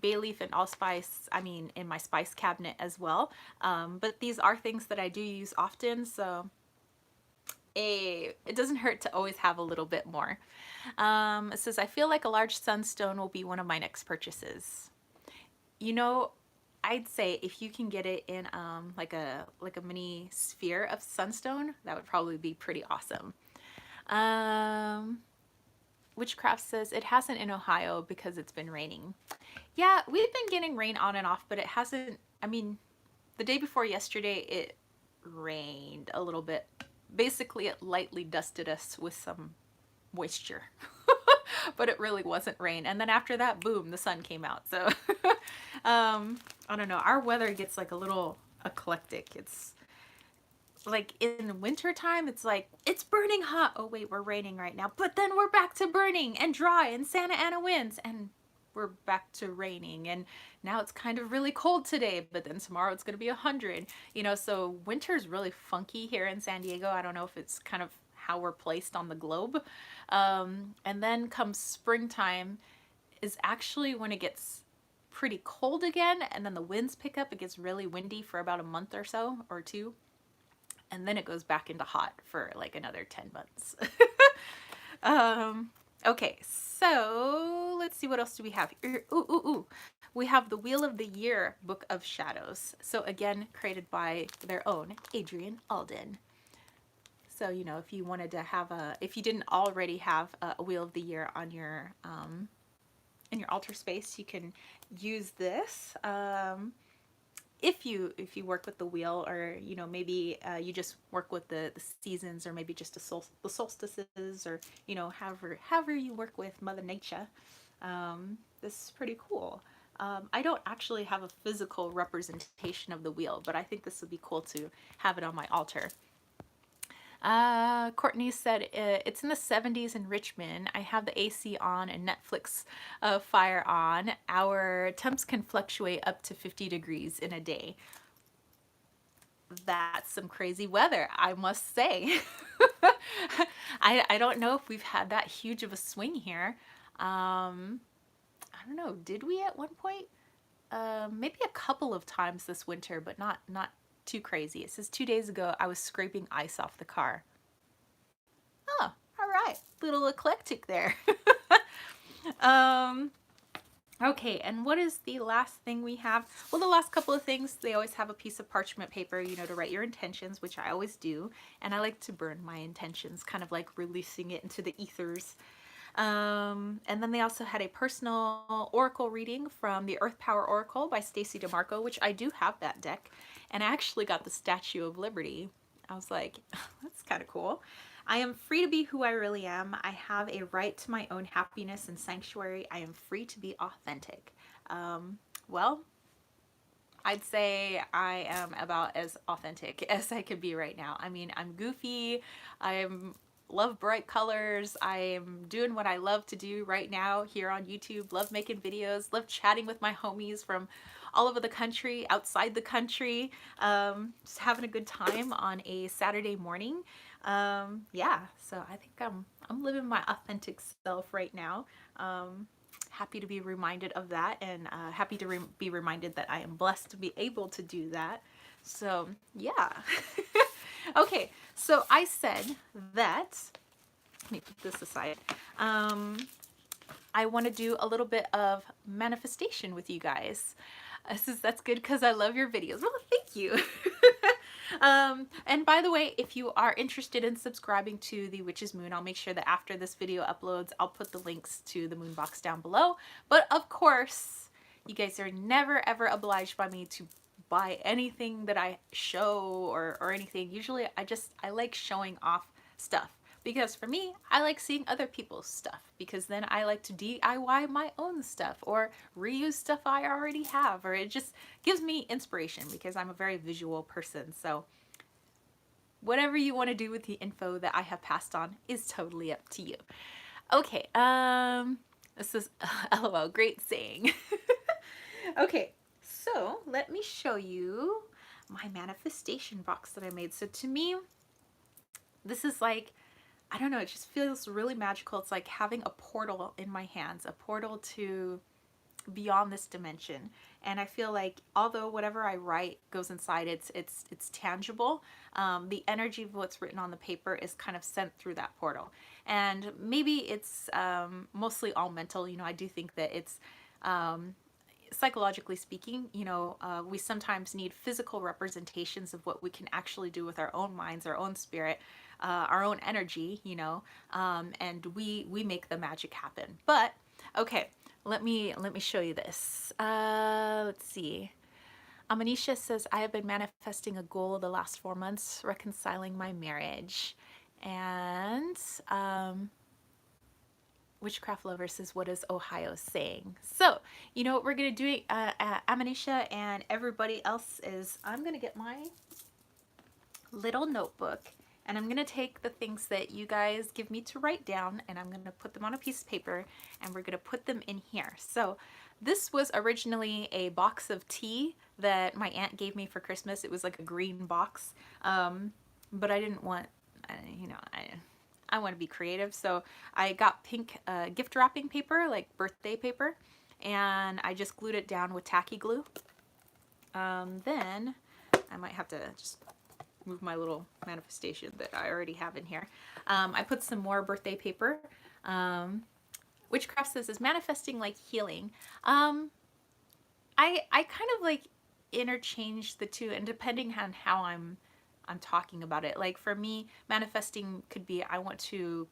bay leaf and allspice, in my spice cabinet as well. But these are things that I do use often, so it doesn't hurt to always have a little bit more. It says, I feel like a large sunstone will be one of my next purchases. You know, I'd say if you can get it in like a mini sphere of sunstone, that would probably be pretty awesome. Witchcraft says it hasn't in Ohio because it's been raining. Yeah, we've been getting rain on and off, but it hasn't, the day before yesterday it rained a little bit. Basically, it lightly dusted us with some moisture, but it really wasn't rain. And then after that, boom, the sun came out. So I don't know, our weather gets like a little eclectic. It's like in winter time, it's like, it's burning hot. Oh wait, we're raining right now. But then we're back to burning and dry and Santa Ana winds, and we're back to raining, and now it's kind of really cold today, but then tomorrow it's going to be 100. You know, so winter's really funky here in San Diego. I don't know if it's kind of how we're placed on the globe. And then comes springtime is actually when it gets pretty cold again, and then the winds pick up. It gets really windy for about a month or so, or two, and then it goes back into hot for like another 10 months. Okay, so let's see, what else do we have here? Ooh. We have the Wheel of the Year Book of Shadows. So again, created by their own Adrian Alden. So, you know, if you wanted to have if you didn't already have a Wheel of the Year on your, in your altar space, you can use this. If you work with the wheel, or you know, maybe you just work with the seasons, or maybe just the solstices, or you know, however you work with Mother Nature. This is pretty cool. I don't actually have a physical representation of the wheel, but I think this would be cool to have it on my altar. Courtney said, it's in the 70s in Richmond. I have the AC on and Netflix fire on. Our temps can fluctuate up to 50 degrees in a day. That's some crazy weather, I must say. I don't know if we've had that huge of a swing here. I don't know, did we at one point? Maybe a couple of times this winter, but not too crazy. It says 2 days ago I was scraping ice off the car. Oh, all right, little eclectic there. Okay, and what is the last thing we have? Well, the last couple of things, they always have a piece of parchment paper, you know, to write your intentions, which I always do, and I like to burn my intentions, kind of like releasing it into the ethers. And then they also had a personal oracle reading from the Earth Power Oracle by Stacey DeMarco, which I do have that deck. And I actually got the Statue of Liberty. I was like, that's kind of cool. I am free to be who I really am. I have a right to my own happiness and sanctuary. I am free to be authentic. Well, I'd say I am about as authentic as I could be right now. I mean, I'm goofy. Love bright colors. I am doing what I love to do right now here on YouTube. Love making videos. Love chatting with my homies from all over the country, outside the country. Just having a good time on a Saturday morning. Yeah, so I think I'm living my authentic self right now. Happy to be reminded of that, and happy to be reminded that I am blessed to be able to do that. So yeah. Okay, so I said that, let me put this aside. I want to do a little bit of manifestation with you guys. That's good because I love your videos. Well, thank you. And by the way, if you are interested in subscribing to the Witch's Moon, I'll make sure that after this video uploads, I'll put the links to the moon box down below. But of course, you guys are never ever obliged by me to buy anything that I show or anything. Usually I like showing off stuff, because for me, I like seeing other people's stuff, because then I like to DIY my own stuff or reuse stuff I already have, or it just gives me inspiration because I'm a very visual person. So whatever you want to do with the info that I have passed on is totally up to you. Okay, this is LOL, great saying. Okay, so let me show you my manifestation box that I made. So to me, this is like, I don't know, it just feels really magical. It's like having a portal in my hands, a portal to beyond this dimension. And I feel like although whatever I write goes inside, it's tangible, the energy of what's written on the paper is kind of sent through that portal. And maybe it's mostly all mental. You know, I do think that it's psychologically speaking, you know, we sometimes need physical representations of what we can actually do with our own minds, our own spirit, our own energy, you know, and we make the magic happen. But okay, let me show you this. Let's see. Amanisha says, I have been manifesting a goal the last 4 months, reconciling my marriage. And Witchcraft Lover says, what is Ohio saying? So, you know what we're going to do, Amanisha and everybody else, is I'm going to get my little notebook, And I'm going to take the things that you guys give me to write down, and I'm going to put them on a piece of paper, and we're going to put them in here. So this was originally a box of tea that my aunt gave me for Christmas. It was like a green box, but I didn't want, you know, I want to be creative. So I got pink gift wrapping paper, like birthday paper, and I just glued it down with tacky glue. Then I might have to just move my little manifestation that I already have in here. I put some more birthday paper. Witchcraft says is manifesting like healing. I kind of like interchange the two, and depending on how I'm talking about it. Like for me, manifesting could be I want to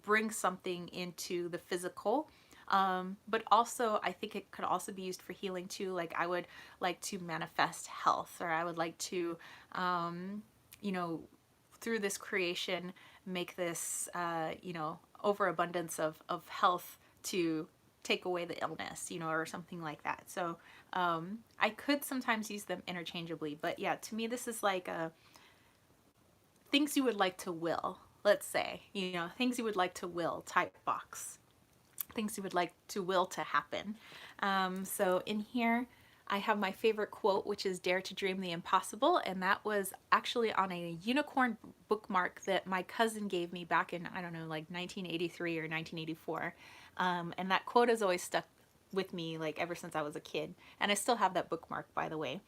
bring something into the physical. But also I think it could also be used for healing too. Like I would like to manifest health, or I would like to you know, through this creation, make this, you know, overabundance of health to take away the illness, you know, or something like that. So I could sometimes use them interchangeably, but yeah, to me, this is like things you would like to will, let's say, you know, things you would like to will type box, things you would like to will to happen. So in here, I have my favorite quote, which is "Dare to dream the impossible," and that was actually on a unicorn bookmark that my cousin gave me back in, I don't know, like 1983 or 1984. And that quote has always stuck with me like ever since I was a kid, and I still have that bookmark, by the way.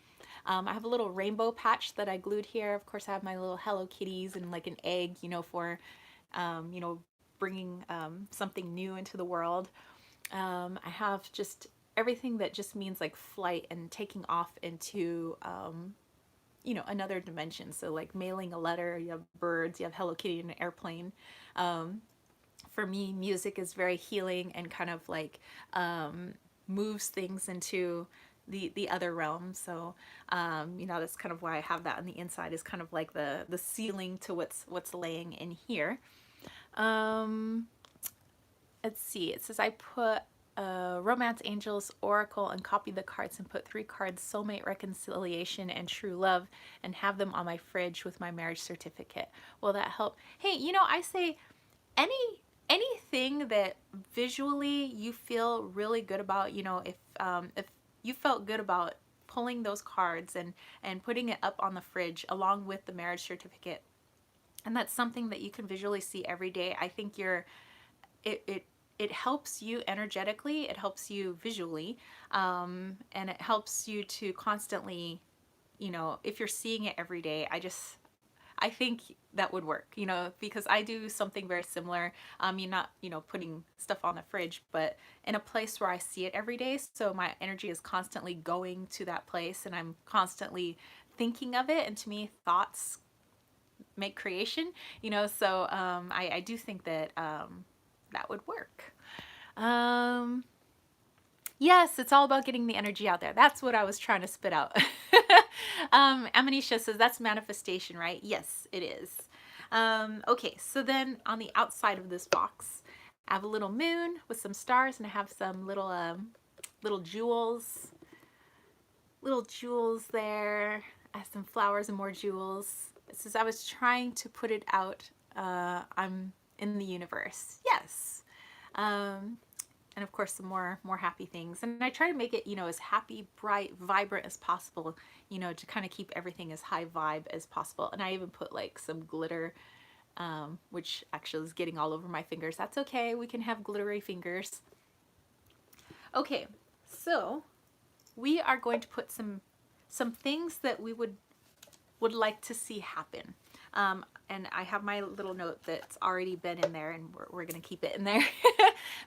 I have a little rainbow patch that I glued here. Of course, I have my little Hello Kitties and like an egg, you know, for you know, bringing something new into the world. I have just everything that just means like flight and taking off into, you know, another dimension. So like mailing a letter, you have birds, you have Hello Kitty in an airplane. For me, music is very healing and kind of like moves things into the other realm. So you know, that's kind of why I have that on the inside, is kind of like the ceiling to what's laying in here. Let's see, it says I put Romance Angels Oracle and copy the cards and put 3 cards, soulmate, reconciliation, and true love, and have them on my fridge with my marriage certificate. Will that help? Hey, you know, I say anything that visually you feel really good about, you know, if you felt good about pulling those cards and putting it up on the fridge along with the marriage certificate, and that's something that you can visually see every day, I think it helps you energetically, it helps you visually, and it helps you to constantly, you know, if you're seeing it every day, I think that would work, you know, because I do something very similar. You're not, you know, putting stuff on the fridge, but in a place where I see it every day. So my energy is constantly going to that place, and I'm constantly thinking of it. And to me, thoughts make creation, you know, so I do think that that would work. Yes, it's all about getting the energy out there. That's what I was trying to spit out. Amanisha says that's manifestation, right? Yes, it is. Okay, so then on the outside of this box, I have a little moon with some stars, and I have some little jewels. Little jewels there. I have some flowers and more jewels. It says I was trying to put it out. I'm in the universe. Yes. And of course some more happy things, and I try to make it, you know, as happy, bright, vibrant as possible, you know, to kind of keep everything as high vibe as possible. And I even put like some glitter, which actually is getting all over my fingers. That's okay, we can have glittery fingers. Okay, so we are going to put some things that we would like to see happen. And I have my little note that's already been in there, and we're going to keep it in there.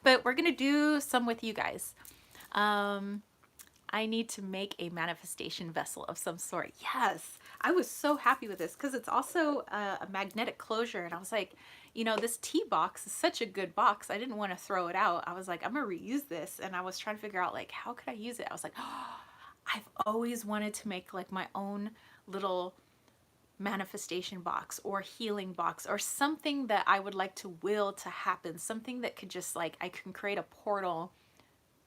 But we're going to do some with you guys. I need to make a manifestation vessel of some sort. Yes, I was so happy with this because it's also a magnetic closure. And I was like, you know, this tea box is such a good box. I didn't want to throw it out. I was like, I'm going to reuse this. And I was trying to figure out, like, how could I use it? I was like, oh, I've always wanted to make like my own little manifestation box or healing box, or something that I would like to will to happen, something that could just like, I can create a portal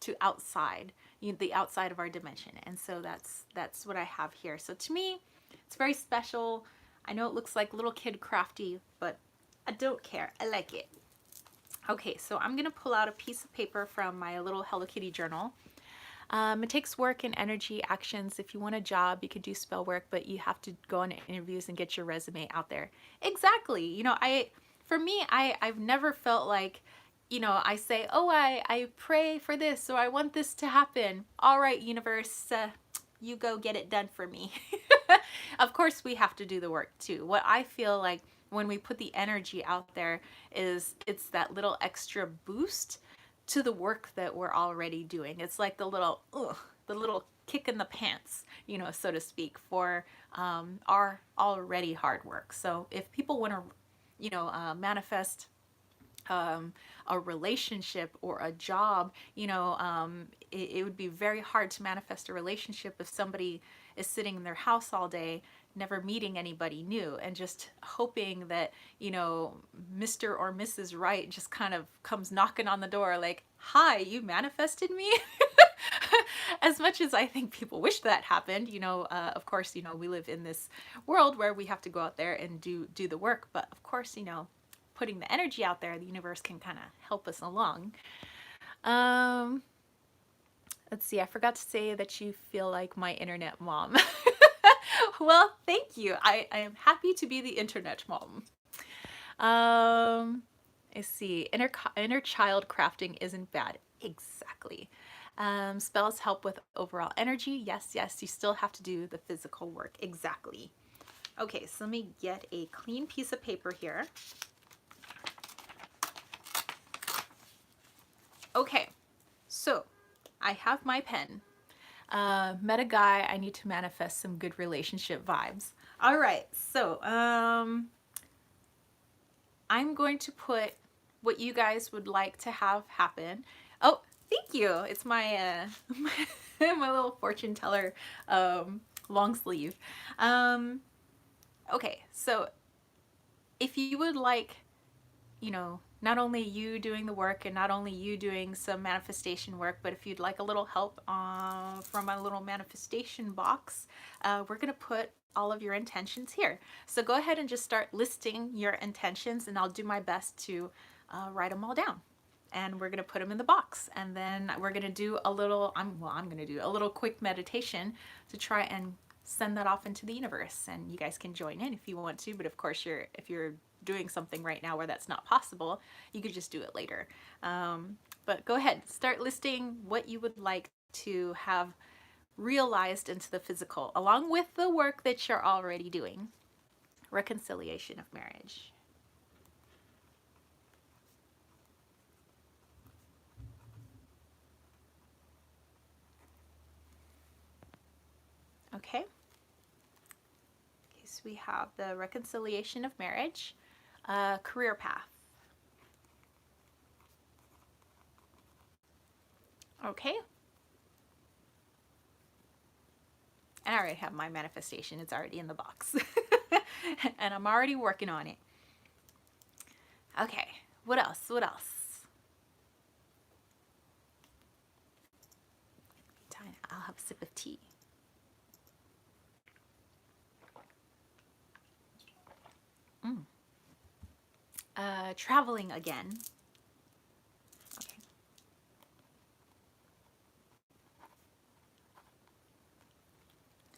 to outside, you know, the outside of our dimension. And so that's what I have here. So to me, it's very special. I know it looks like little kid crafty, but I don't care. I like it. Okay, so I'm gonna pull out a piece of paper from my little Hello Kitty journal. It takes work and energy, actions. If you want a job, you could do spell work, but you have to go on interviews and get your resume out there. Exactly. You know, for me, I've never felt like, you know, I say, oh, I pray for this, or I want this to happen. All right, universe, you go get it done for me. Of course, we have to do the work too. What I feel like when we put the energy out there is it's that little extra boost to the work that we're already doing. It's like the little kick in the pants, you know, so to speak, for our already hard work. So if people want to, you know, manifest a relationship or a job, you know, it would be very hard to manifest a relationship if somebody is sitting in their house all day, never meeting anybody new, and just hoping that, you know, Mr. or Mrs. Right just kind of comes knocking on the door like, hi, you manifested me? As much as I think people wish that happened, you know, of course, you know, we live in this world where we have to go out there and do the work. But of course, you know, putting the energy out there, the universe can kind of help us along. Let's see, I forgot to say that you feel like my internet mom. Well, thank you. I am happy to be the internet mom. Let's see, inner child crafting isn't bad. Exactly. Spells help with overall energy. Yes, yes, you still have to do the physical work. Exactly. Okay, so let me get a clean piece of paper here. Okay, so I have my pen. Met a guy, I need to manifest some good relationship vibes. All right, so I'm going to put what you guys would like to have happen. Oh, thank you. It's my my little fortune teller long sleeve. Okay, so if you would like, you know, not only you doing the work and not only you doing some manifestation work, but if you'd like a little help from a little manifestation box, we're going to put all of your intentions here. So go ahead and just start listing your intentions, and I'll do my best to write them all down. And we're going to put them in the box. And then we're going to do a little, I'm going to do a little quick meditation to try and send that off into the universe. And you guys can join in if you want to, but of course if you're doing something right now where that's not possible, you could just do it later. But go ahead, start listing what you would like to have realized into the physical, along with the work that you're already doing. Reconciliation of marriage. Okay. So we have the reconciliation of marriage, career path. Okay. And I already have my manifestation. It's already in the box. And I'm already working on it. Okay. What else? What else? I'll have a sip of tea. Traveling again. Okay.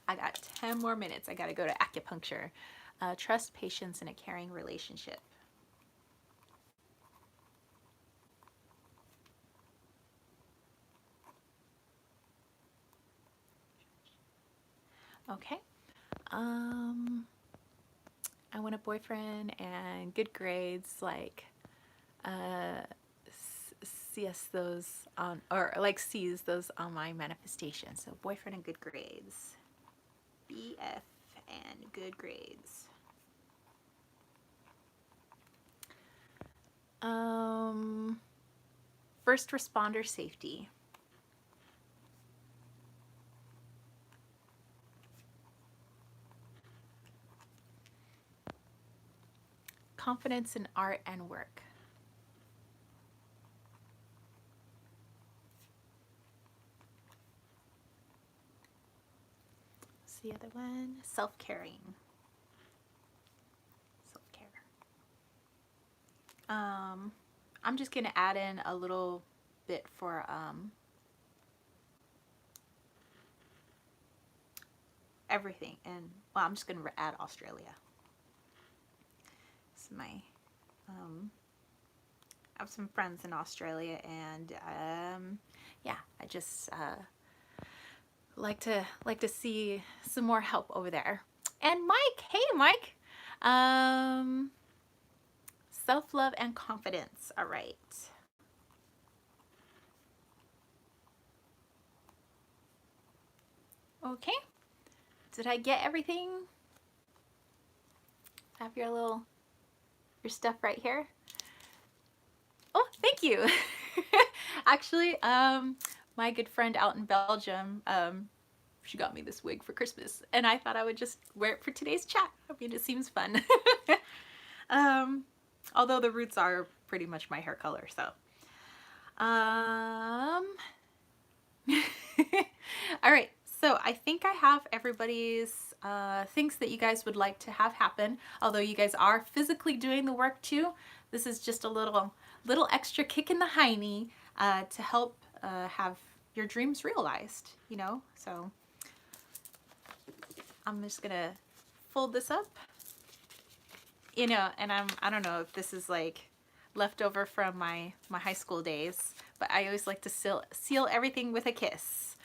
I got 10 more minutes. I got to go to acupuncture. Trust, patience, and a caring relationship. Okay. I want a boyfriend and good grades, like sees those on, or like sees those on my manifestation. So boyfriend and good grades. BF and good grades. First responder safety. Confidence in art and work. What's the other one? Self-caring. Um, I'm just gonna add in a little bit for everything, and well, I'm just gonna add Australia. It's my I have some friends in Australia, and yeah, I just like to see some more help over there. And Mike, hey Mike, um, self-love and confidence. All right. Okay. Did I get everything? Have your stuff right here. Oh, thank you. Actually, my good friend out in Belgium, she got me this wig for Christmas, and I thought I would just wear it for today's chat. I mean, it seems fun. um, although the roots are pretty much my hair color, so. Um, all right, so I think I have everybody's things that you guys would like to have happen. Although you guys are physically doing the work too, this is just a little extra kick in the hiney to help have your dreams realized. You know, so I'm just gonna fold this up. You know, and I don't know if this is like leftover from my high school days, but I always like to seal everything with a kiss.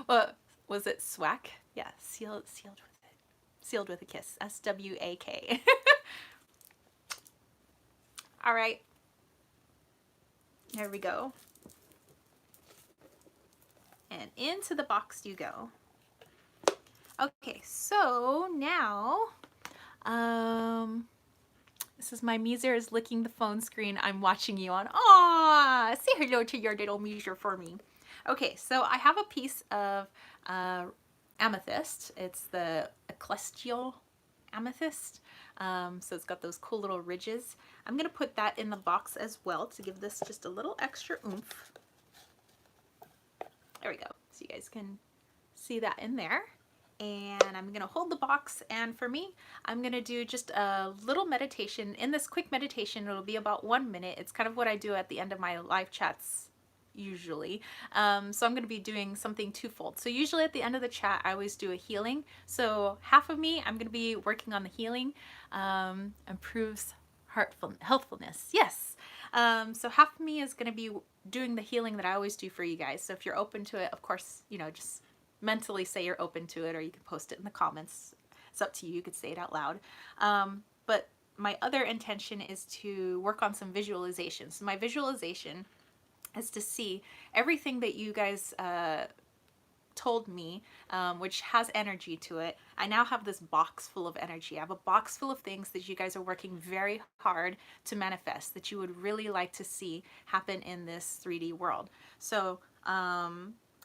Well, was it SWAK? Yeah, sealed with it. Sealed with a kiss. SWAK. All right. There we go. And into the box you go. Okay, so now this is my Meezer is licking the phone screen I'm watching you on. Aww, say hello to your little Meezer for me. Okay, so I have a piece of amethyst. It's the ecclesial amethyst. So it's got those cool little ridges. I'm gonna put that in the box as well to give this just a little extra oomph. There we go. So you guys can see that in there. And I'm gonna hold the box, and for me, I'm gonna do just a little meditation. In this quick meditation, it'll be about 1 minute. It's kind of what I do at the end of my live chats usually. So I'm gonna be doing something twofold. So usually at the end of the chat, I always do a healing. So half of me, I'm gonna be working on the healing, improves healthfulness. Yes. So half of me is gonna be doing the healing that I always do for you guys. So if you're open to it, of course, you know, just mentally say you're open to it, or you can post it in the comments. It's up to you. You could say it out loud. But my other intention is to work on some visualization. So my visualization is to see everything that you guys told me, which has energy to it. I now have this box full of energy. I have a box full of things that you guys are working very hard to manifest, that you would really like to see happen in this 3D world. So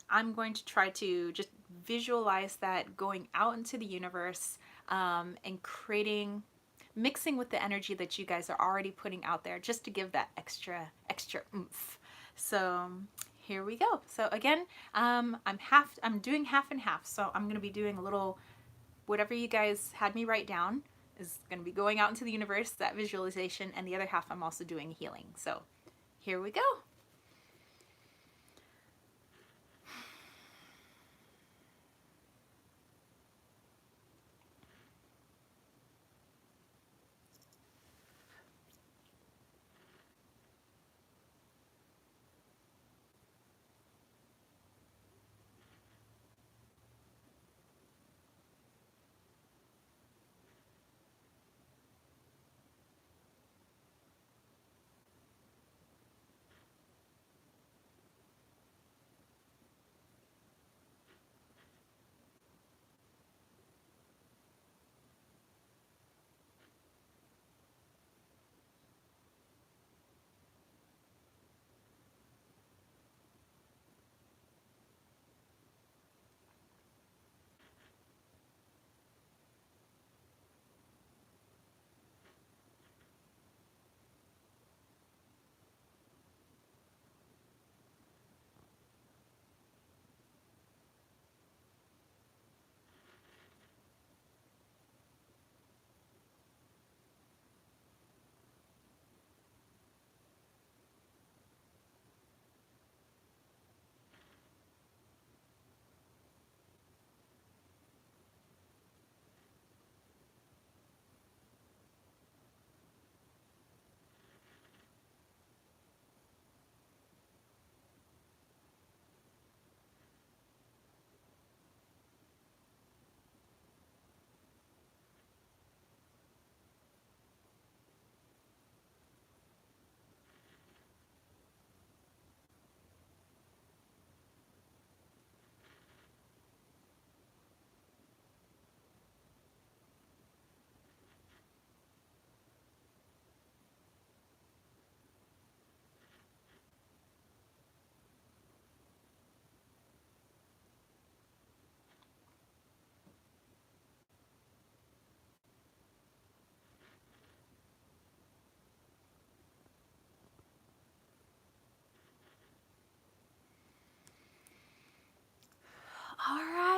I'm going to try to just visualize that going out into the universe, and mixing with the energy that you guys are already putting out there, just to give that extra oomph. So here we go. So again, I'm doing half and half. So I'm going to be doing a little, whatever you guys had me write down is going to be going out into the universe, that visualization, and the other half I'm also doing healing. So here we go.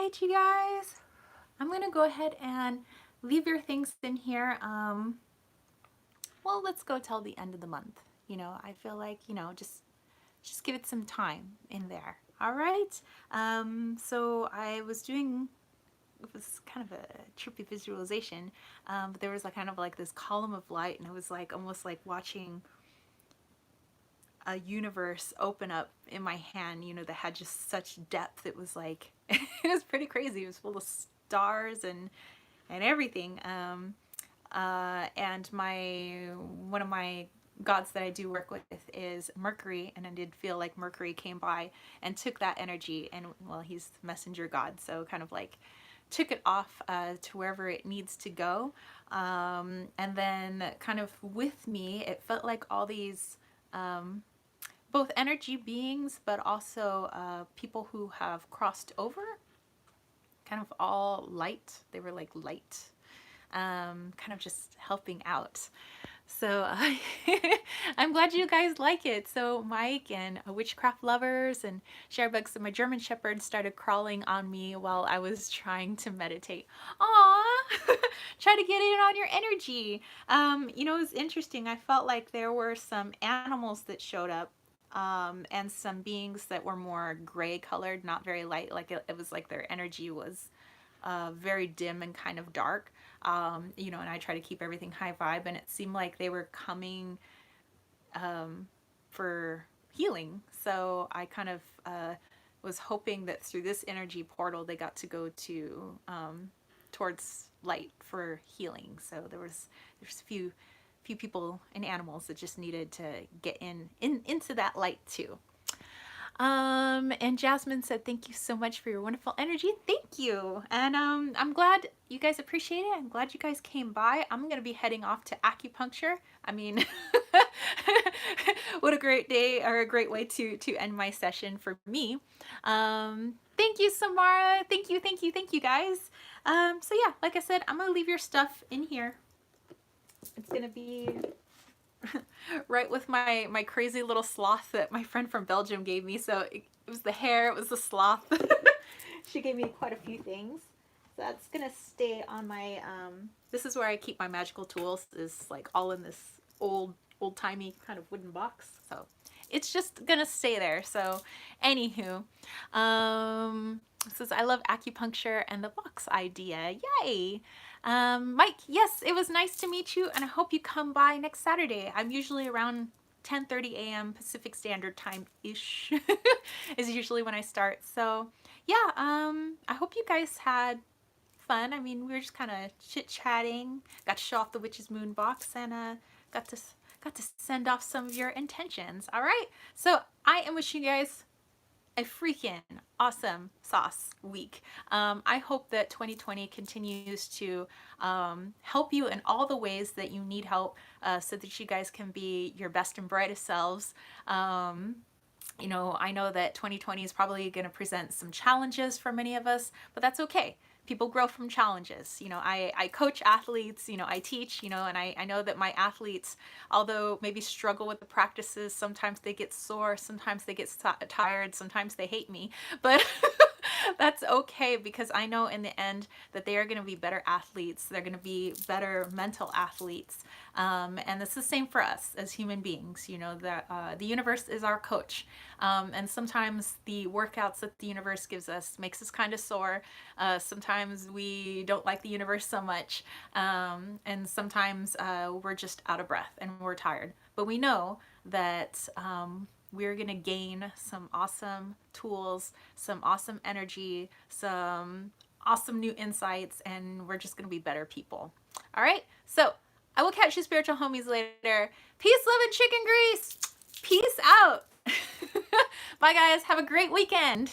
right, you guys. I'm gonna go ahead and leave your things in here. Well, let's go till the end of the month. I feel like, just give it some time in there. All right. So I was doing, it was kind of a trippy visualization, but there was like kind of like this column of light, and it was like almost like watching a universe open up in my hand, that had just such depth. It was like, it was pretty crazy. It was full of stars and everything. And one of my gods that I do work with is Mercury, and I did feel like Mercury came by and took that energy, and well, he's the messenger god, so kind of like took it off to wherever it needs to go. And then kind of with me, it felt like all these both energy beings, but also people who have crossed over, kind of all light. They were like light, kind of just helping out. So I'm glad you guys like it. So Mike and Witchcraft Lovers and Sharebugs and my German Shepherd started crawling on me while I was trying to meditate. Aww! Try to get in on your energy. It was interesting. I felt like there were some animals that showed up, and some beings that were more gray colored, not very light. Like it was like their energy was very dim and kind of dark. And I try to keep everything high vibe, and it seemed like they were coming for healing. So I kind of was hoping that through this energy portal they got to go to towards light for healing. So there's a few people and animals that just needed to get into that light too. And Jasmine said, thank you so much for your wonderful energy. Thank you. And I'm glad you guys appreciate it. I'm glad you guys came by. I'm going to be heading off to acupuncture. I mean, what a great day, or a great way to end my session for me. Thank you, Samara. Thank you guys. So yeah, like I said, I'm going to leave your stuff in here. It's going to be right with my crazy little sloth that my friend from Belgium gave me. So it was the hair, it was the sloth. She gave me quite a few things. So that's gonna stay on my this is where I keep my magical tools, is like all in this old-timey kind of wooden box. So it's just gonna stay there. So anywho, it says, I love acupuncture and the box idea. Yay! Mike, yes, it was nice to meet you, and I hope you come by next Saturday. I'm usually around 10:30 a.m. Pacific Standard Time-ish is usually when I start. So yeah, I hope you guys had fun. I mean, we were just kind of chit-chatting, got to show off the Witch's Moon box, and got to send off some of your intentions. All right, so I am wishing you guys a freaking awesome sauce week. I hope that 2020 continues to help you in all the ways that you need help, so that you guys can be your best and brightest selves. I know that 2020 is probably going to present some challenges for many of us, but that's okay. People grow from challenges. I coach athletes, I teach, and I know that my athletes, although maybe struggle with the practices, sometimes they get sore, sometimes they get tired, sometimes they hate me, but that's okay, because I know in the end that they are going to be better athletes. They're going to be better mental athletes. And it's the same for us as human beings, that the universe is our coach. And sometimes the workouts that the universe gives us makes us kind of sore. Sometimes we don't like the universe so much. And sometimes we're just out of breath and we're tired. But we know that we're going to gain some awesome tools, some awesome energy, some awesome new insights, and we're just going to be better people. All right? So I will catch you spiritual homies later. Peace, love, and chicken grease. Peace out. Bye, guys. Have a great weekend.